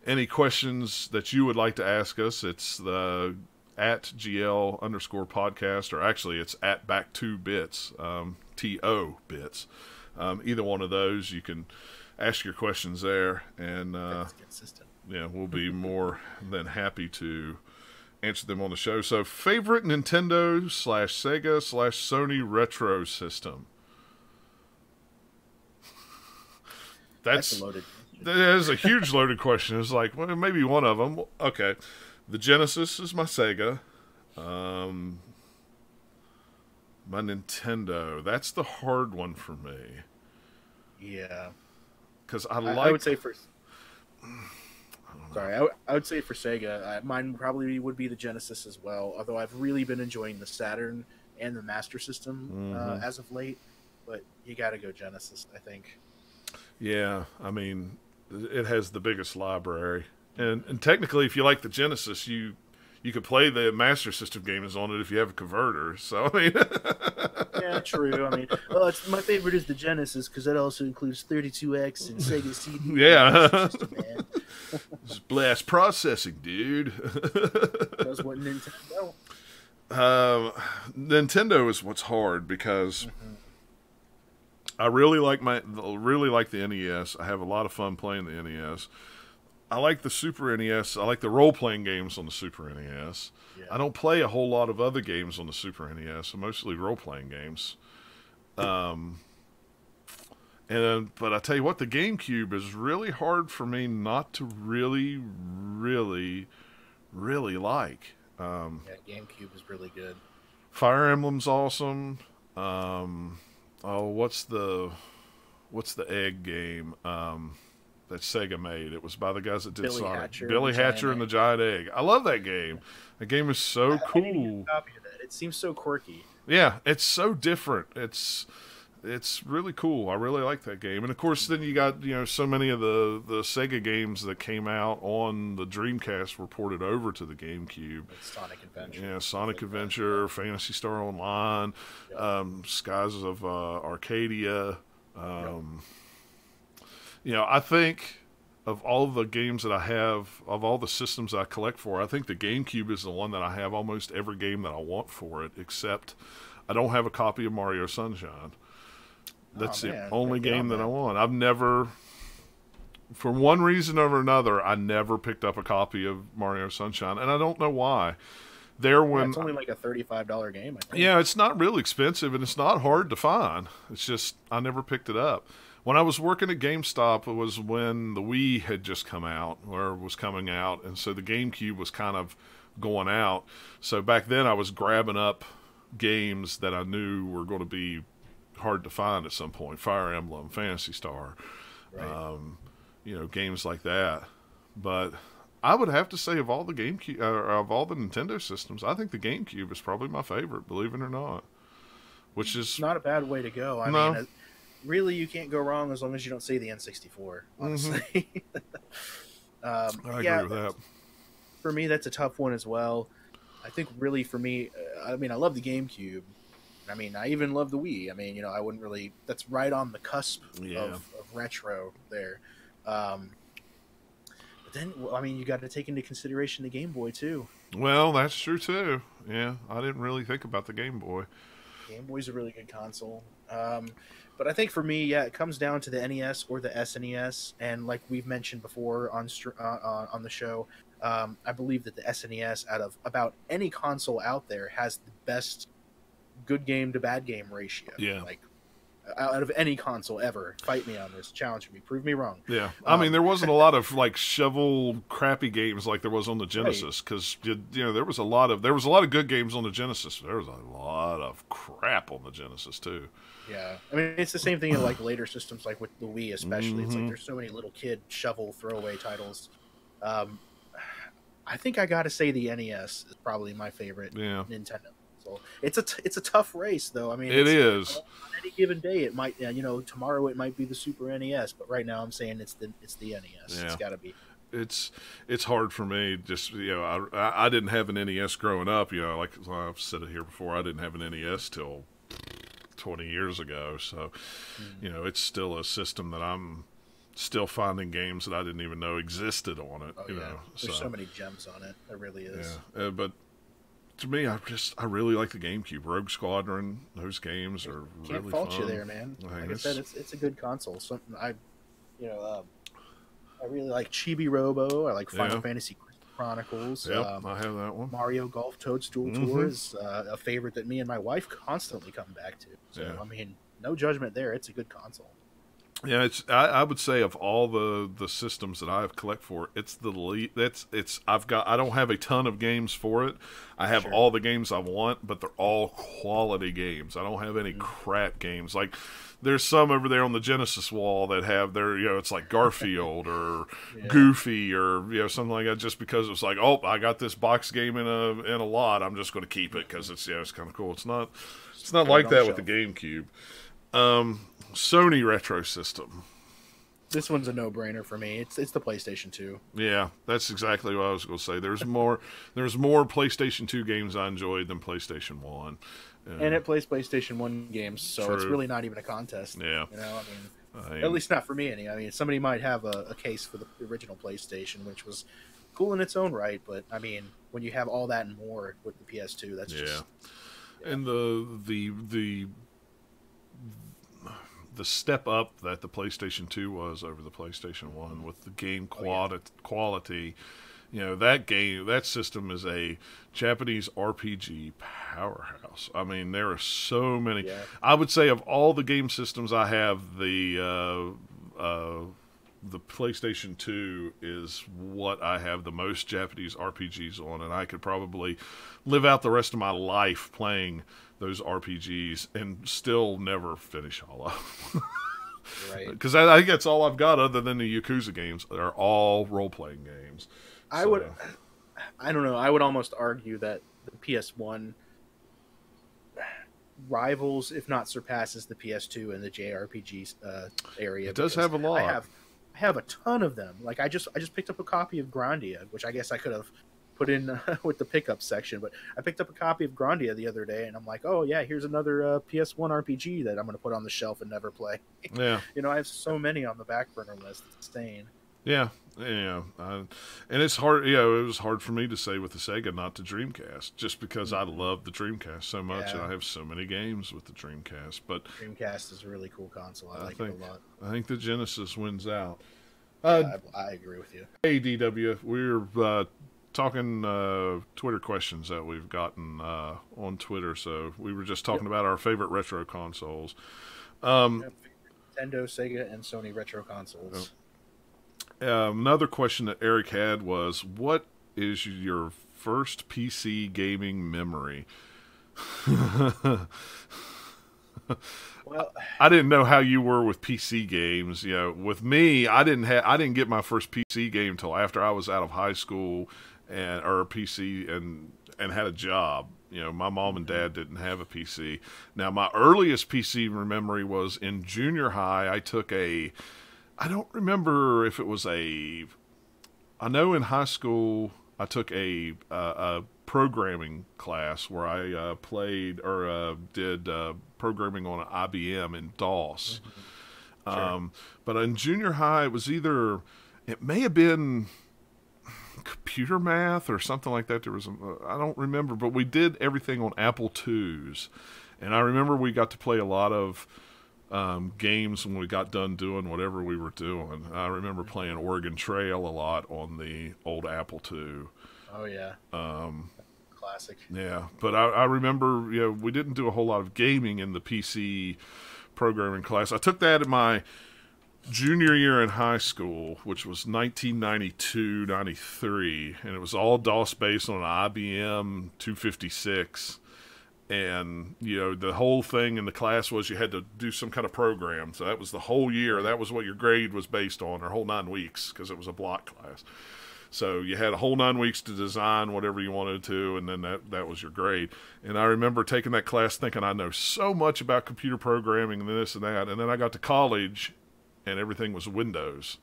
any questions that you would like to ask us, it's the @GL_podcast, or actually it's @back2bits, TO bits. Either one of those, you can ask your questions there, and that's consistent. Yeah, we'll be more than happy to answer them on the show. So, favorite Nintendo/Sega/Sony retro system? That's a loaded. That is a huge loaded question. It's like, well, maybe one of them. Okay, the Genesis is my Sega. My Nintendo. That's the hard one for me. Yeah, because I would say for. Sorry, I would say for Sega, mine probably would be the Genesis as well. Although I've really been enjoying the Saturn and the Master System as of late, but you got to go Genesis, I think. Yeah, I mean, it has the biggest library, and technically, if you like the Genesis, you could play the Master System games on it if you have a converter. So I mean, yeah, true. I mean, well, my favorite is the Genesis because that also includes 32X and Sega CD. Yeah, System, man. It's blast processing, dude. That's what Nintendo. Nintendo is what's hard because I really like the NES. I have a lot of fun playing the NES. I like the Super NES. I like the role-playing games on the Super NES. Yeah. I don't play a whole lot of other games on the Super NES. So mostly role-playing games. But I tell you what, the GameCube is really hard for me not to really, really, really like. Yeah, GameCube is really good. Fire Emblem's awesome. oh, what's the egg game that Sega made? It was by the guys that did Billy Sonic. Hatcher, Billy Hatcher and the Giant Egg. I love that game. The game is so I need to get cool. a copy of that. It seems so quirky. Yeah, it's so different. It's really cool. I really like that game. And of course, then you got so many of the Sega games that came out on the Dreamcast were ported over to the GameCube. Like Sonic Adventure. Yeah, Sonic Adventure, Phantasy Star Online, Yep. Skies of Arcadia. Yep. I think of all the games that I have, of all the systems I collect for, I think the GameCube is the one that I have almost every game that I want for it, except I don't have a copy of Mario Sunshine. That's the only game that I want. I've never, for one reason or another, I never picked up a copy of Mario Sunshine, and I don't know why. It's only like a $35 game, I think. Yeah, it's not real expensive, and it's not hard to find. It's just I never picked it up. When I was working at GameStop, it was when the Wii had just come out, or was coming out, and so the GameCube was kind of going out. So back then I was grabbing up games that I knew were going to be hard to find at some point. Fire Emblem, Phantasy Star, Right. Games like that. But I would have to say of all the of all the Nintendo systems, I think the GameCube is probably my favorite, believe it or not. Which is It's not a bad way to go. I No. mean, really, you can't go wrong as long as you don't say the N64, honestly. I agree with that. For me, that's a tough one as well. I think really for me, I mean, I love the GameCube. I mean, I even love the Wii. I mean, I wouldn't really. That's right on the cusp of retro there. But then, I mean, you got to take into consideration the Game Boy too. Well, that's true too. Yeah, I didn't really think about the Game Boy. Game Boy's a really good console. But I think for me, yeah, it comes down to the NES or the SNES. And like we've mentioned before on the show, I believe that the SNES, out of about any console out there, has the best good game to bad game ratio. Yeah. Like out of any console ever. Fight me on this. Challenge me. Prove me wrong. Yeah. I mean, there wasn't a lot of like shovel crappy games like there was on the Genesis, because there was a lot of good games on the Genesis. There was a lot of crap on the Genesis too. Yeah, I mean, it's the same thing in like later systems, like with the Wii especially. It's like there's so many little kid shovel throwaway titles. I think I got to say the NES is probably my favorite Nintendo console. It's a tough race though. I mean, it is. On any given day, it might tomorrow it might be the Super NES, but right now I'm saying it's the NES. Yeah. It's got to be. It's hard for me. Just I didn't have an NES growing up. Like I've said it here before, I didn't have an NES till 20 years ago. So, it's still a system that I'm still finding games that I didn't even know existed on it. There's so many gems on it. There really is. Yeah, but to me, I really like the GameCube. Rogue Squadron, those games are really Can't fault fun. you there, man. Like I said, it's a good console. Something I really like Chibi Robo. I like Final Fantasy Chronicles. Yep, I have that one. Mario Golf Toadstool Tour is a favorite that me and my wife constantly come back to. So I mean, no judgment there. It's a good console. Yeah, I would say of all the systems that I have collect for, it's the lead. I don't have a ton of games for it. I have all the games I want, but they're all quality games. I don't have any crap games. Like there's some over there on the Genesis wall that have their it's like Garfield or Goofy or something like that. Just because it's like, oh, I got this box game in a lot, I'm just going to keep it because it's kind of cool. It's not like that with the GameCube. Sony retro system. This one's a no-brainer for me. It's the PlayStation 2. Yeah, that's exactly what I was going to say. There's more PlayStation 2 games I enjoyed than PlayStation 1. And it plays PlayStation 1 games, so it's really not even a contest. Yeah. I mean, at least not for me any. I mean, somebody might have a case for the original PlayStation, which was cool in its own right, but I mean, when you have all that and more with the PS2, that's just... Yeah. And the step up that the PlayStation 2 was over the PlayStation 1 with the game quality, that system is a Japanese RPG powerhouse. I mean, there are so many. Yeah. I would say of all the game systems I have, the PlayStation 2 is what I have the most Japanese RPGs on, and I could probably live out the rest of my life playing those RPGs and still never finish all of them. Right. Because I think that's all I've got other than the Yakuza games. They're all role-playing games. I don't know. I would almost argue that the PS1 rivals, if not surpasses, the PS2 and the JRPG area. It does have a lot. I have a ton of them. Like I just picked up a copy of Grandia, which I guess I could have put in with the pickup section, but I picked up a copy of Grandia the other day, and I'm like, oh yeah, here's another PS1 RPG that I'm going to put on the shelf and never play. Yeah. You know, I have so many on the back burner list. It's insane. Yeah, and it's hard. You know, it was hard for me to say with the Sega not to Dreamcast, just because I love the Dreamcast so much, and I have so many games with the Dreamcast. But Dreamcast is a really cool console. I like it a lot. I think the Genesis wins out. I agree with you. Hey, DW, we're talking Twitter questions that we've gotten on Twitter. So we were just talking about our favorite retro consoles. Nintendo, Sega, and Sony retro consoles. Another question that Eric had was, what is your first PC gaming memory? Well, I didn't know how you were with PC games. You know, with me, I didn't get my first PC game until after I was out of high school or PC and had a job. You know, my mom and dad didn't have a PC. Now, my earliest PC memory was in junior high. I don't remember if it was I know in high school I took a programming class where I played or did programming on an IBM in DOS. Sure. But in junior high, it may have been computer math or something like that. I don't remember, but we did everything on Apple IIs. And I remember we got to play a lot of games when we got done doing whatever we were doing. I remember playing Oregon Trail a lot on the old Apple II. Oh yeah. Classic. Yeah, but I remember, you know, we didn't do a whole lot of gaming in the PC programming class. I took that in my junior year in high school, which was 1992-93, and it was all DOS based on an IBM 256. And, you know, the whole thing in the class was you had to do some kind of program. So that was the whole year. That was what your grade was based on, or whole 9 weeks, because it was a block class. So you had a whole 9 weeks to design whatever you wanted to, and then that was your grade. And I remember taking that class thinking I know so much about computer programming and this and that. And then I got to college, and everything was Windows.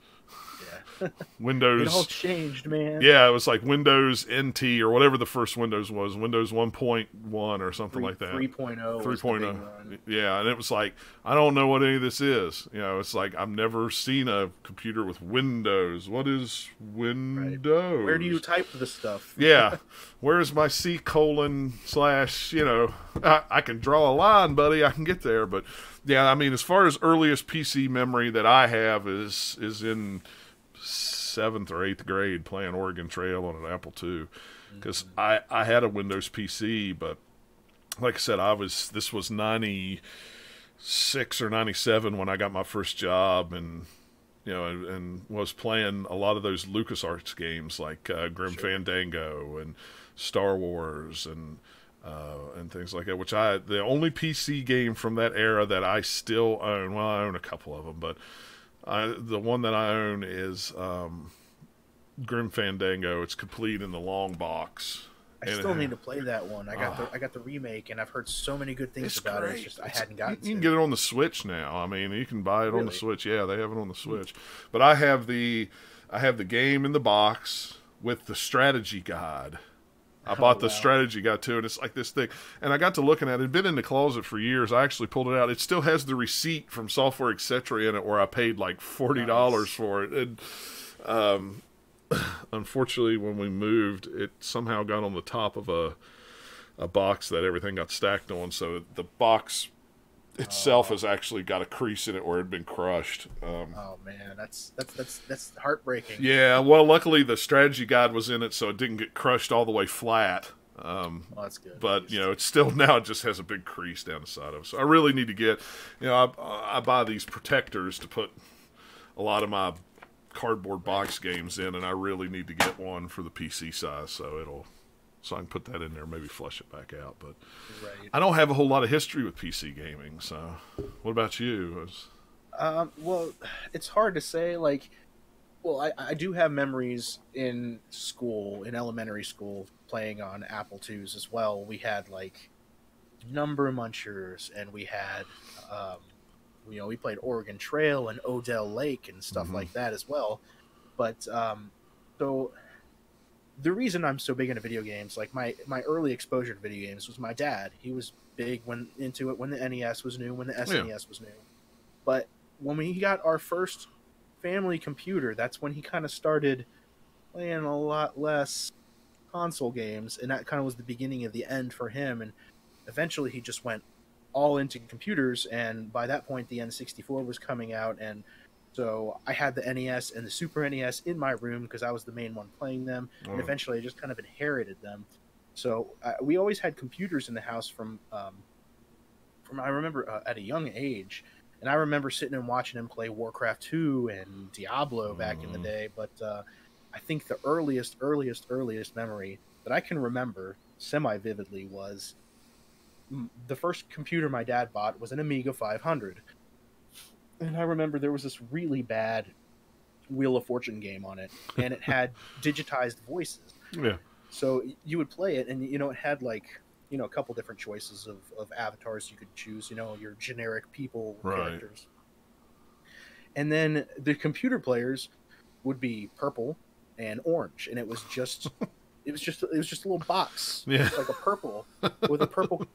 Yeah. Windows. It all changed, man. Yeah, it was like Windows NT or whatever the first Windows was, Windows 1.1 or something like that. 3.0. 3.0. Yeah, and it was like, I don't know what any of this is. You know, it's like, I've never seen a computer with Windows. What is Windows? Right. Where do you type this stuff? Yeah. Where's my C:/ you know, I can draw a line, buddy. I can get there. But yeah, I mean, as far as earliest PC memory that I have is in 7th or 8th grade playing Oregon Trail on an Apple II, because I had a Windows PC, but like I said, this was 96 or 97 when I got my first job, and you know, and was playing a lot of those LucasArts games like Grim Fandango and Star Wars and things like that, which the only PC game from that era that I still own, well, I own a couple of them, but the one that I own is Grim Fandango. It's complete in the long box. I still need to play that one. I got the remake, and I've heard so many good things about it. It's just I hadn't gotten to. You can get it on the Switch now. I mean, you can buy it on the Switch. Yeah, they have it on the Switch. But I have the game in the box with the strategy guide. I bought the strategy guide too, and it's like this thing. And I got to looking at it. It'd been in the closet for years. I actually pulled it out. It still has the receipt from Software Etc. in it, where I paid like $40 for it. And unfortunately, when we moved, it somehow got on the top of a box that everything got stacked on. So the box itself has actually got a crease in it where it had been crushed. Oh man, that's heartbreaking. Yeah, well, luckily the strategy guide was in it, so it didn't get crushed all the way flat. Well, that's good. But you know, it's still now it just has a big crease down the side of it. So I really need to get, you know, I buy these protectors to put a lot of my cardboard box games in, and I really need to get one for the PC size, so So I can put that in there, maybe flush it back out. But Right. I don't have a whole lot of history with PC gaming. So what about you? Well, it's hard to say. Like, well, I do have memories in school, in elementary school, playing on Apple IIs as well. We had like Number Munchers, and we had, we played Oregon Trail and Odell Lake and stuff Mm-hmm. like that as well. But so the reason I'm so big into video games, like my early exposure to video games, was my dad. He was big into it when the NES was new, when the Yeah. SNES was new. But when we got our first family computer, that's when he kind of started playing a lot less console games, and that kind of was the beginning of the end for him. And eventually, he just went all into computers, and by that point, the N64 was coming out, and so I had the NES and the Super NES in my room because I was the main one playing them, and Oh. eventually, I just kind of inherited them. So we always had computers in the house from I remember at a young age, and I remember sitting and watching him play Warcraft 2 and Diablo back in the day. But I think the earliest memory that I can remember semi vividly was the first computer my dad bought was an Amiga 500, and I remember there was this really bad Wheel of Fortune game on it, and it had digitized voices. Yeah. So you would play it, and it had like a couple different choices of avatars you could choose. Your generic people characters, and then the computer players would be purple and orange, and it was just a little box, Yeah. like a purple with a purple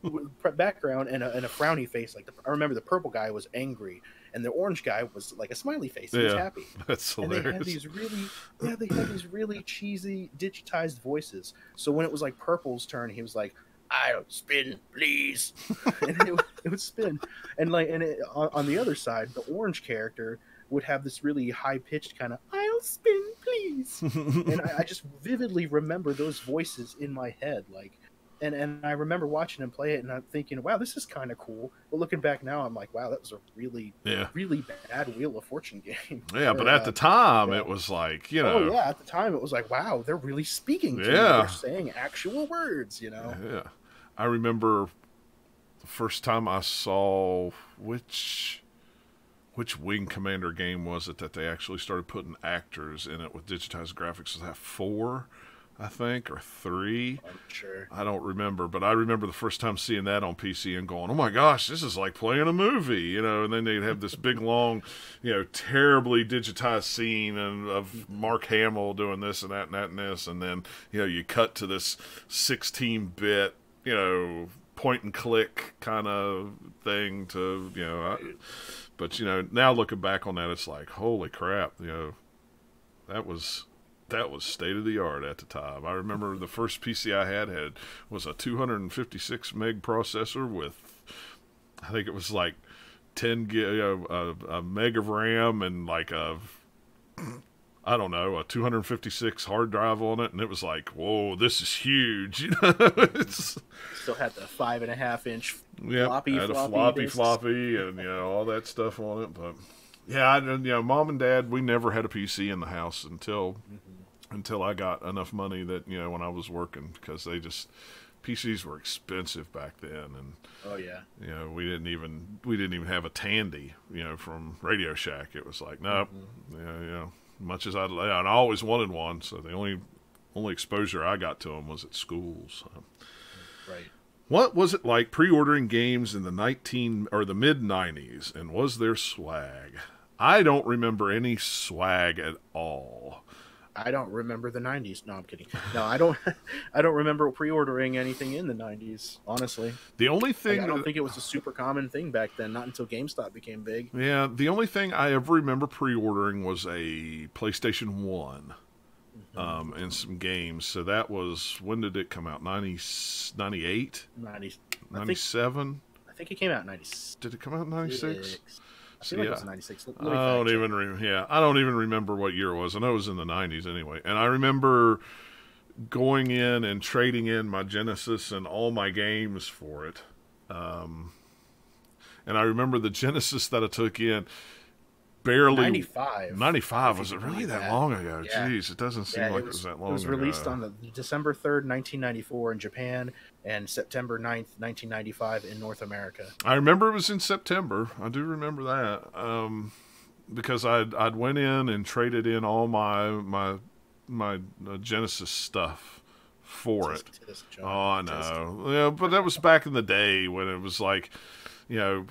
background and a frowny face. Like I remember the purple guy was angry, and the orange guy was like a smiley face. He was happy. That's hilarious. And they had these really cheesy digitized voices. So when it was like Purple's turn, he was like, "I'll spin, please," and it would spin. And on the other side, the orange character would have this really high pitched kind of "I'll spin, please," and I just vividly remember those voices in my head, like. And I remember watching him play it, and I'm thinking, wow, this is kind of cool. But looking back now, I'm like, wow, that was a really bad Wheel of Fortune game. Yeah, but at the time, it was like, Oh, yeah, at the time, it was like, wow, they're really speaking to me. They're saying actual words, Yeah. I remember the first time I saw which Wing Commander game was it that they actually started putting actors in it with digitized graphics? Was that 4, I think, or 3? I'm sure. I don't remember, but I remember the first time seeing that on PC and going, "Oh my gosh, this is like playing a movie," And then they'd have this big, long, terribly digitized scene of Mark Hamill doing this and that and that and this, and then you cut to this 16-bit, point and click kind of thing to but now looking back on that, it's like, holy crap, that was state of the art at the time. I remember the first PC I had was a 256 meg processor with, I think it was like 10 gig, a meg of RAM and like a 256 hard drive on it, and it was like, whoa, this is huge. It's still had the 5.5-inch floppy, had a floppy, and all that stuff on it. But yeah, Mom and Dad, we never had a PC in the house until I got enough money that when I was working, because PCs were expensive back then, and oh yeah, we didn't even have a Tandy from Radio Shack. It was like, nope, much as I always wanted one, so the only exposure I got to them was at schools. Right. What was it like pre-ordering games in the mid-90s, and was there swag? I don't remember any swag at all. I don't remember the 90s. No, I'm kidding. No, I don't remember pre-ordering anything in the 90s, honestly. The only thing... I don't think it was a super common thing back then, not until GameStop became big. Yeah, the only thing I ever remember pre-ordering was a PlayStation 1 and some games. So that was... When did it come out? 98? 97? I think it came out in 96. Did it come out in 96? I feel like it was 96. I don't even remember what year it was. I know it was in the 90s anyway. And I remember going in and trading in my Genesis and all my games for it. And I remember the Genesis that I took in, barely 95. 95. If you Was it can really believe that that. long ago? Yeah. Jeez, it doesn't seem Yeah, like it was that long it was released ago. on the December 3rd, 1994 in Japan and September 9th, 1995 in North America. I remember it was in September. I do remember that. Because I'd went in and traded in all my Genesis stuff for it. Tisk, Oh, I know. Yeah, but that was back in the day when it was like, you know,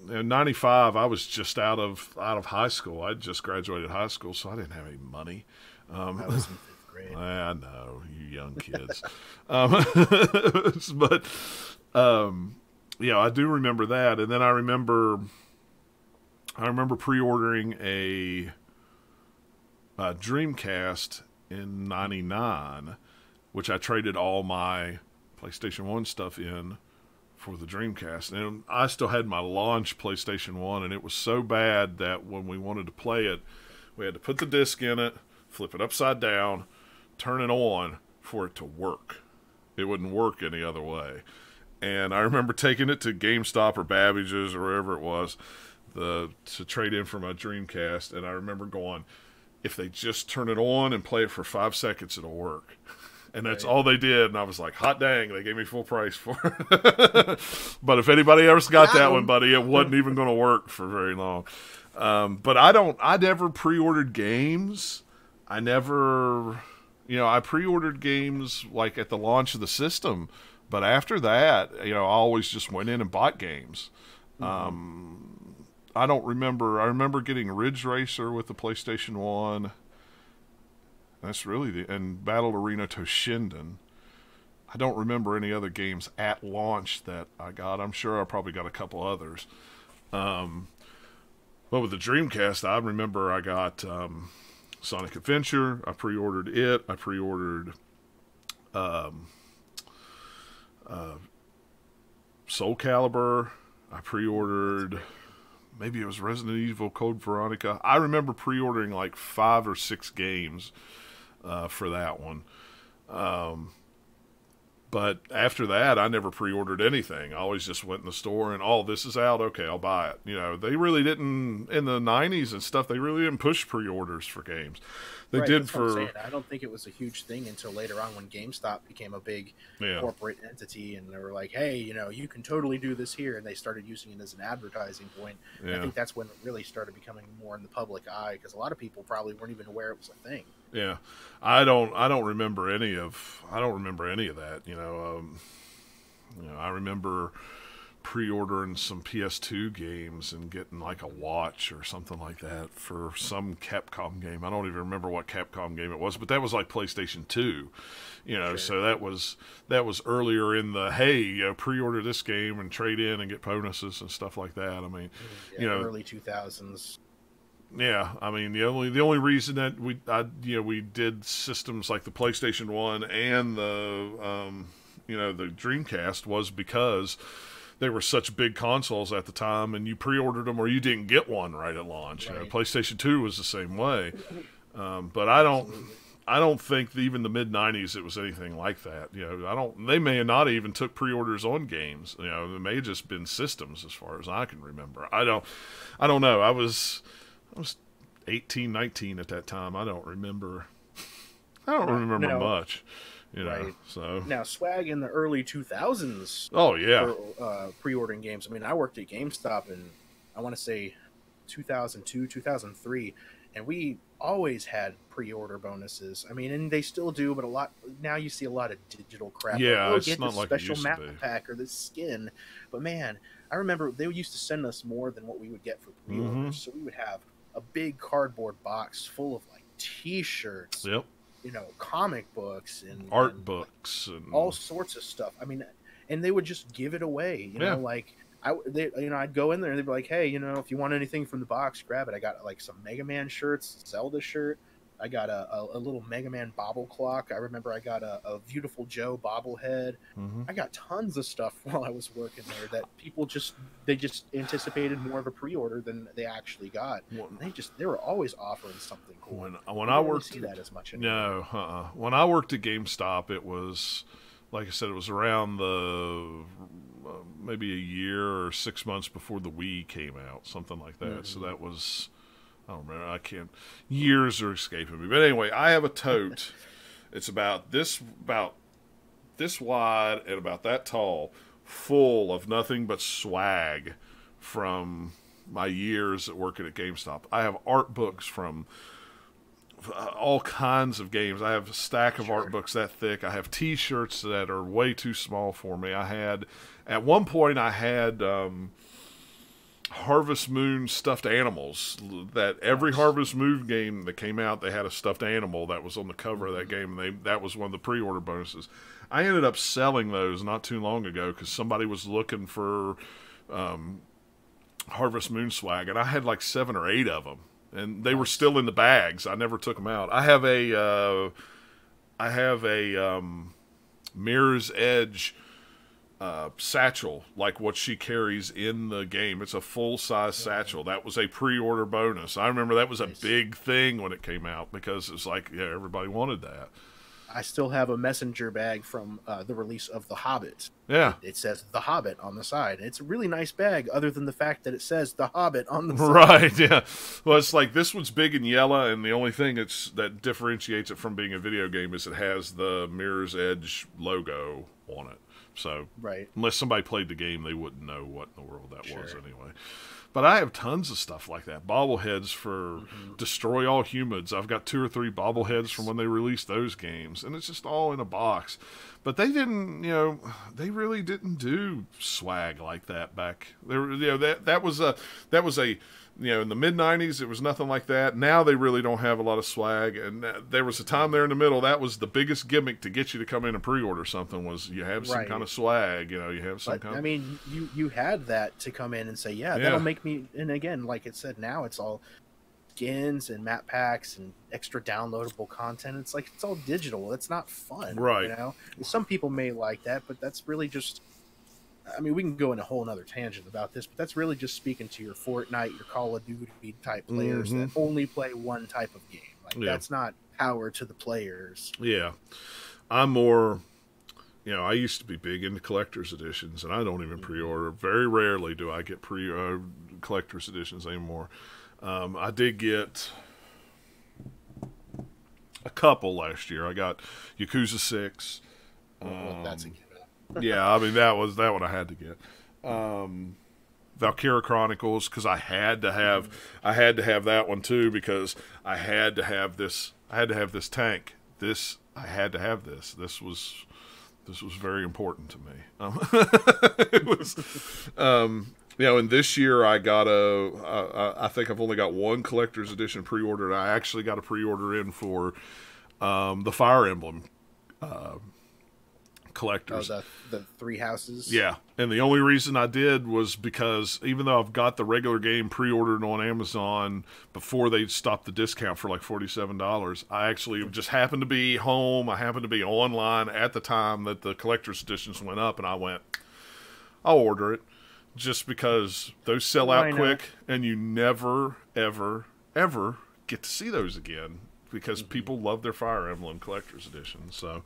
in 95, I was just out of high school. I'd just graduated high school, so I didn't have any money. I was in 5th grade. I know, you young kids. But, yeah, I do remember that. And then I remember pre-ordering a Dreamcast in '99, which I traded all my PlayStation 1 stuff in for the Dreamcast. And I still had my launch PlayStation 1, and it was so bad that when we wanted to play it, we had to put the disc in it, flip it upside down, turn it on for it to work. It wouldn't work any other way. And I remember taking it to GameStop or Babbage's or wherever it was to trade in for my Dreamcast, and I remember going, if they just turn it on and play it for 5 seconds, it'll work. And that's all they did, and I was like, hot dang, they gave me full price for it. But if anybody else got that one, buddy, it wasn't even going to work for very long. But I never pre-ordered games. I pre-ordered games like at the launch of the system, but after that, I always just went in and bought games. I don't remember. I remember getting Ridge Racer with the PlayStation 1. That's really and Battle Arena Toshinden. I don't remember any other games at launch that I got. I'm sure I probably got a couple others. But with the Dreamcast, I remember I got Sonic Adventure. I pre-ordered it. I pre-ordered Soul Calibur. I pre-ordered, maybe it was Resident Evil Code Veronica. I remember pre-ordering like 5 or 6 games for that one. But after that, I never pre-ordered anything. I always just went in the store and, this is out. Okay, I'll buy it. They really didn't, in the 90s and stuff, they really didn't push pre-orders for games. They did for... I don't think it was a huge thing until later on when GameStop became a big corporate entity, and they were like, hey, you can totally do this here, and they started using it as an advertising point. I think that's when it really started becoming more in the public eye, because a lot of people probably weren't even aware it was a thing. Yeah, I don't remember any of that. I remember pre-ordering some PS2 games and getting like a watch or something like that for some Capcom game. I don't even remember what Capcom game it was, but that was like PlayStation 2. Sure. So that was earlier in the pre-order this game and trade in and get bonuses and stuff like that. I mean, early 2000s. Yeah, I mean the only reason that we did systems like the PlayStation 1 and the the Dreamcast was because they were such big consoles at the time, and you pre-ordered them or you didn't get one right at launch. Right. PlayStation 2 was the same way, but I don't think even the mid '90s it was anything like that. They may have not even took pre-orders on games. It may have just been systems as far as I can remember. I don't know. I was 18, 19 at that time. I don't remember much. Right. So now, swag in the early 2000s. Oh yeah. For pre-ordering games. I mean, I worked at GameStop in, I want to say, 2002, 2003, and we always had pre-order bonuses. I mean, and they still do, but now you see a lot of digital crap. Yeah, it's get not this like special it used map to be. pack or this skin. But man, I remember they used to send us more than what we would get for pre-orders. So we would have a big cardboard box full of like T-shirts. Yep. Comic books and art books and all sorts of stuff. I mean, and they would just give it away. I'd go in there and they'd be like, "Hey, if you want anything from the box, grab it." I got like some Mega Man shirts, Zelda shirt. I got a little Mega Man bobble clock. I remember I got a Beautiful Joe bobblehead. I got tons of stuff while I was working there that people just anticipated more of a pre-order than they actually got. They were always offering something cool. When I worked, see that as much anymore. No, when I worked at GameStop, it was like I said, it was around the maybe a year or 6 months before the Wii came out, something like that. So that was I don't remember. I can't. Years are escaping me. But anyway, I have a tote. It's about this wide and about that tall, full of nothing but swag from my years at working at GameStop. I have art books from all kinds of games. I have a stack of art books that thick. I have T-shirts that are way too small for me. At one point, I had Harvest Moon stuffed animals. That every Harvest Moon game that came out, they had a stuffed animal that was on the cover of that game, and that was one of the pre-order bonuses. I ended up selling those not too long ago because somebody was looking for Harvest Moon swag, and I had like 7 or 8 of them, and they were still in the bags. I never took them out. I have a Mirror's Edge satchel, like what she carries in the game. It's a full-size satchel. That was a pre-order bonus. I remember that was a big thing when it came out because it's like, yeah, everybody wanted that. I still have a messenger bag from the release of The Hobbit. Yeah. It says The Hobbit on the side. It's a really nice bag, other than the fact that it says The Hobbit on the side. Right, yeah. Well, it's like this one's big and yellow, and the only thing that differentiates it from being a video game is it has the Mirror's Edge logo on it. So, unless somebody played the game, they wouldn't know what in the world that was anyway. But I have tons of stuff like that. Bobbleheads for Destroy All Humans. I've got 2 or 3 bobbleheads from when they released those games. And it's just all in a box. But they didn't, they really didn't do swag like that back. That was a in the mid-90s, it was nothing like that. Now they really don't have a lot of swag. And there was a time there in the middle, that was the biggest gimmick to get you to come in and pre-order something was you have some kind of swag. You have some kind of... I mean, you had that to come in and say, that'll make me... And again, like it said, now it's all skins and map packs and extra downloadable content. It's like, it's all digital. It's not fun. Right. Some people may like that, but that's really just... I mean, we can go in a whole other tangent about this, but that's really just speaking to your Fortnite, your Call of Duty type players that only play one type of game. Like, that's not power to the players. Yeah. I'm more, I used to be big into collector's editions, and I don't even pre-order. Very rarely do I get collector's editions anymore. I did get a couple last year. I got Yakuza 6. That's a given. Yeah, I mean that one I had to get. Valkyria Chronicles, because I had to have that one too, because I had to have this tank. I had to have this. This was very important to me. It was, and this year I got I think I've only got one collector's edition pre-ordered. I actually got a pre-order in for the Fire Emblem collectors. Oh, the 3 houses? Yeah. And the only reason I did was because even though I've got the regular game pre-ordered on Amazon before they stopped the discount for like $47, I actually just happened to be home. I happened to be online at the time that the collector's editions went up, and I went, I'll order it. Just because those sell out quick, and you never, ever, ever get to see those again because people love their Fire Emblem collector's edition. So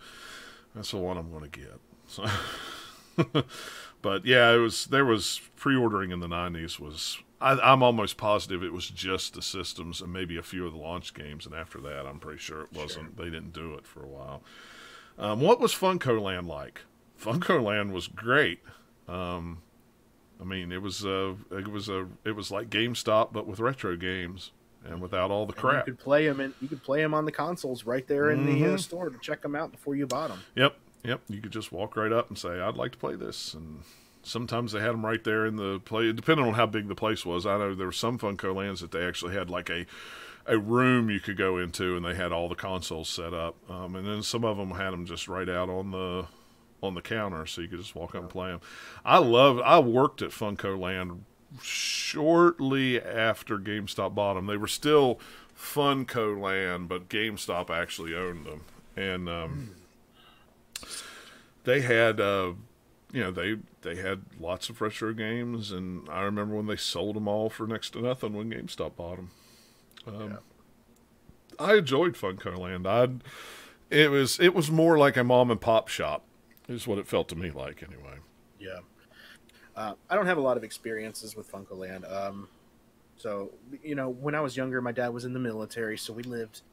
that's the one I'm going to get. So, but yeah, there was pre-ordering in the 90s was, I'm almost positive it was just the systems and maybe a few of the launch games. And after that, I'm pretty sure it wasn't, they didn't do it for a while. What was Funko Land like? Funko Land was great. I mean, it was like GameStop, but with retro games and without all the crap. You could play them on the consoles right there in the store to check them out before you bought them. Yep. You could just walk right up and say, "I'd like to play this," and sometimes they had them right there in the play. Depending on how big the place was, I know there were some Funko Lands that they actually had like a room you could go into, and they had all the consoles set up. And then some of them had them just right out on the counter, so you could just walk up and play them. I worked at Funko Land shortly after GameStop bought them. They were still Funko Land, but GameStop actually owned them, and they had they had lots of retro games, and I remember when they sold them all for next to nothing when GameStop bought them. I enjoyed Funko Land. It was more like a mom and pop shop, is what it felt to me like, anyway. Yeah. I don't have a lot of experiences with Funko Land. So, when I was younger, my dad was in the military, so we lived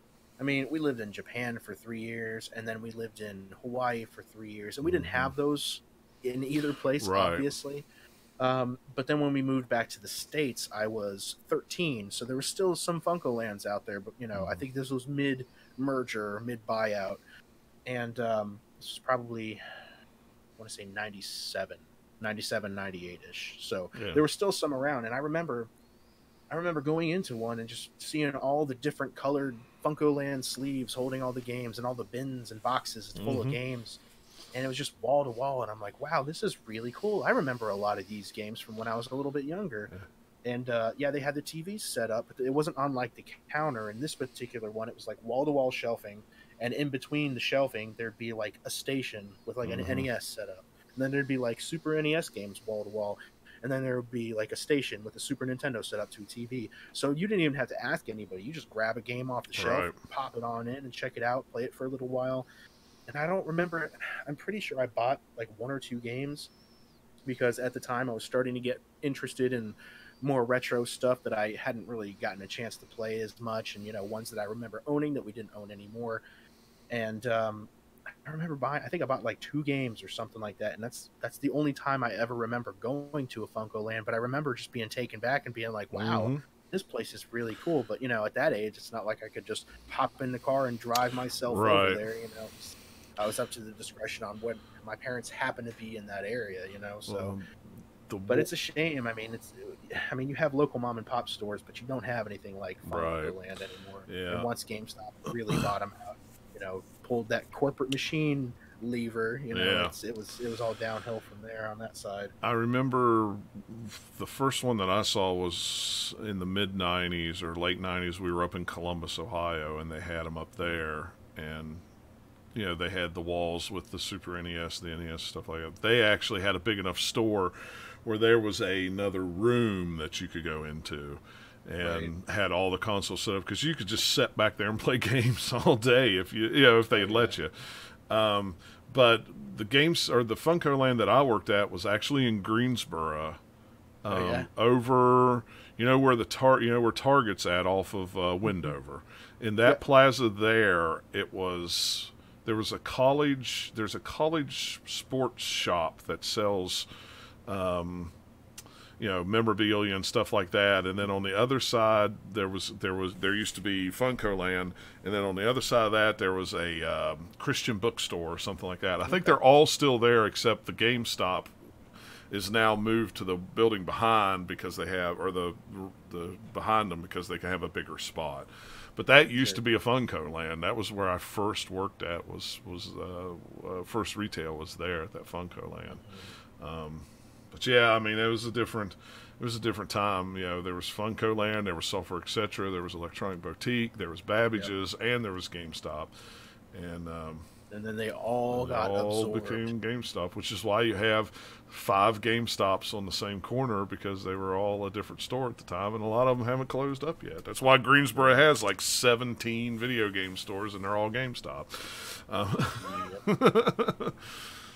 in Japan for 3 years, and then we lived in Hawaii for 3 years, and we didn't Hmm. have those in either place, Right. obviously. But then when we moved back to the States, I was 13, so there was still some Funko Lands out there, but I Hmm. think this was mid merger, mid buyout, and this was probably, I want to say 97, 98 ish. So Yeah. there were still some around, and I remember going into one and just seeing all the different colored Funko Land sleeves holding all the games and all the bins and boxes full of Hmm. games. And it was just wall to wall. And I'm like, wow, this is really cool. I remember a lot of these games from when I was a little bit younger. And yeah, they had the TV set up, but it wasn't on like the counter. In this particular one, it was like wall to wall shelving. And in between the shelving, there'd be like a station with like an Hmm. NES set up. And then there'd be like Super NES games wall to wall, and then there would be like a station with a Super Nintendo set up to a TV. So you didn't even have to ask anybody. You just grab a game off the shelf, Right. pop it on in, and check it out, play it for a little while. And I don't remember. I'm pretty sure I bought like one or two games because at the time I was starting to get interested in more retro stuff that I hadn't really gotten a chance to play as much, and ones that I remember owning that we didn't own anymore. And I remember buying. I think I bought like two games or something like that, and that's the only time I ever remember going to a Funko Land. But I remember just being taken back and being like, "Wow, Hmm. this place is really cool." But at that age, it's not like I could just hop in the car and drive myself over Right. there. I was up to the discretion on when my parents happened to be in that area. So. Um, the But it's a shame. I mean, you have local mom and pop stores, but you don't have anything like right. Funko Land anymore. And Yeah. once GameStop really bottomed out, pulled that corporate machine lever, Yeah. it was all downhill from there on that side. I remember the first one that I saw was in the mid 90s or late 90s. We were up in Columbus, Ohio, and they had them up there. And, they had the walls with the Super NES, the NES, stuff like that. They actually had a big enough store where there was another room that you could go into Right. and had all the consoles set up because you could just sit back there and play games all day if they Oh had yeah. let you. Um, but the games or the Funko Land that I worked at was actually in Greensboro, Oh yeah. over where where Target's at off of Wendover. In that Yep. plaza there was a college. There's a college sports shop that sells memorabilia and stuff like that. And then on the other side, there used to be Funko Land, and then on the other side of that, there was a Christian bookstore or something like that. I think Okay. they're all still there except the GameStop is now moved to the building behind because they have, or the behind them because they can have a bigger spot. But that used to Sure. be a Funko Land. That was where I first worked at. First retail was there at that Funko Land. But yeah, I mean, it was a different time. There was Funko Land, there was Sulfur Etc., there was Electronic Boutique, there was Yep. Babbage's, and there was GameStop, and And then they all they got all absorbed. became GameStop, which is why you have 5 GameStops on the same corner because they were all a different store at the time, and a lot of them haven't closed up yet. That's why Greensboro has like 17 video game stores, and they're all GameStop. Um, Yep.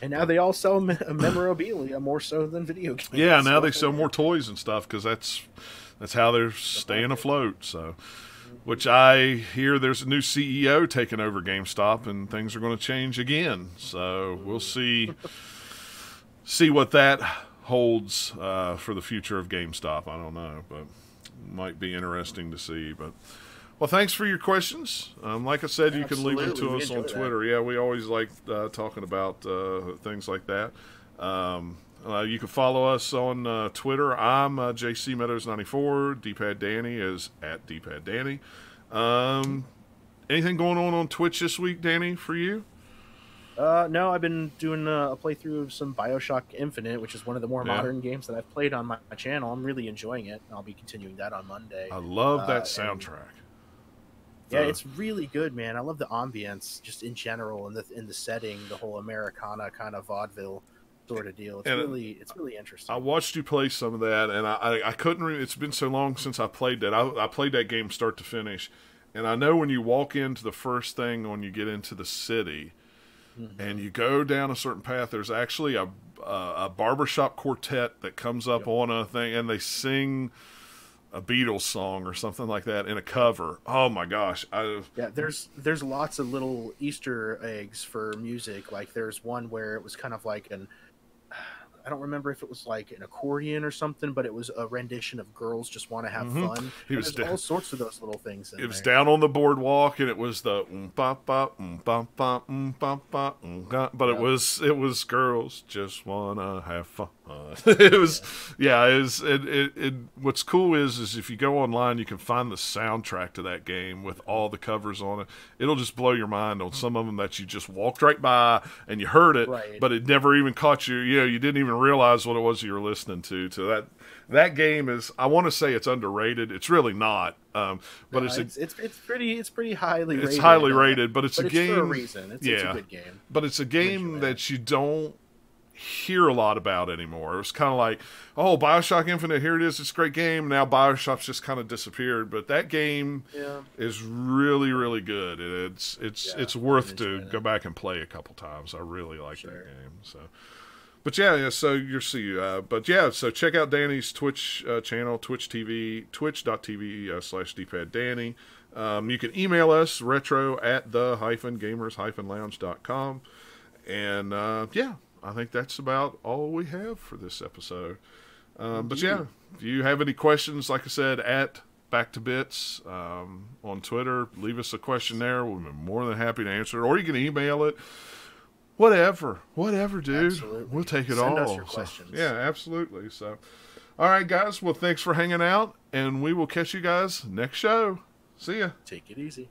And now they all sell memorabilia more so than video yeah, games. now So they it's sell more hilarious. toys and stuff because that's how they're The staying market. afloat. So, Hmm. which I hear there's a new CEO taking over GameStop, and things are going to change again. So we'll Ooh. see what that holds for the future of GameStop. I don't know, but it might be interesting to see. But well, thanks for your questions. Like I said, you can leave them Absolutely, to we us on enjoy that. Twitter. Yeah, we always like talking about things like that. You can follow us on Twitter. I'm JC Meadows 94. D-Pad Danny is at D-Pad Danny. Um, Anything going on Twitch this week, Danny, for you? No, I've been doing a playthrough of some Bioshock Infinite, which is one of the more Yeah, modern games that I've played on my channel. I'm really enjoying it, and I'll be continuing that on Monday. I love that And soundtrack. yeah, The it's really good, man. I love the ambience just in general, and the setting, the whole Americana kind of vaudeville sort of deal. It's and really I interesting. watched you play some of that, and I couldn't. It's been so long since I played that. I played that game start to finish, and I know when you walk into the first thing when you get into the city, and Hmm. you go down a certain path, there's actually a barbershop quartet that comes up Yep. on a thing, and they sing a Beatles song or something like that in a cover. Oh my gosh! Yeah, there's lots of little Easter eggs for music. Like there's one where it was kind of like I don't remember if it was like an accordion or something, but it was a rendition of "Girls Just Want to Have Fun." There's all sorts of those little things. It was down on the boardwalk, and it was the but it was "Girls Just Wanna Have Fun." It was what's cool is if you go online, you can find the soundtrack to that game with all the covers on it. It'll just blow your mind on some of them that you just walked right by and you heard it, but it never even caught you. You didn't even realize what it was you were listening to. So that game is, I want to say it's underrated. It's really not. But it's pretty highly rated. It's highly rated, but it's a game for a reason. It's a good game. But it's a game that you don't hear a lot about anymore. It was kind of like, oh, BioShock Infinite, here it is, it's a great game. Now BioShock's just kind of disappeared, but that game is really, really good. It's worth to go back and play a couple times. I really like that game. So, but so you'll see. So check out Danny's Twitch channel, twitch.tv/dpaddanny. You can email us retro@the-gamers-lounge.com. And I think that's about all we have for this episode. But if you have any questions, like I said, at Back to Bits on Twitter, leave us a question there. We'll be more than happy to answer it. Or you can email it. Whatever, dude. Absolutely. We'll take it all. Send us your questions. Absolutely. So, all right, guys. Well, thanks for hanging out, and we will catch you guys next show. See ya. Take it easy.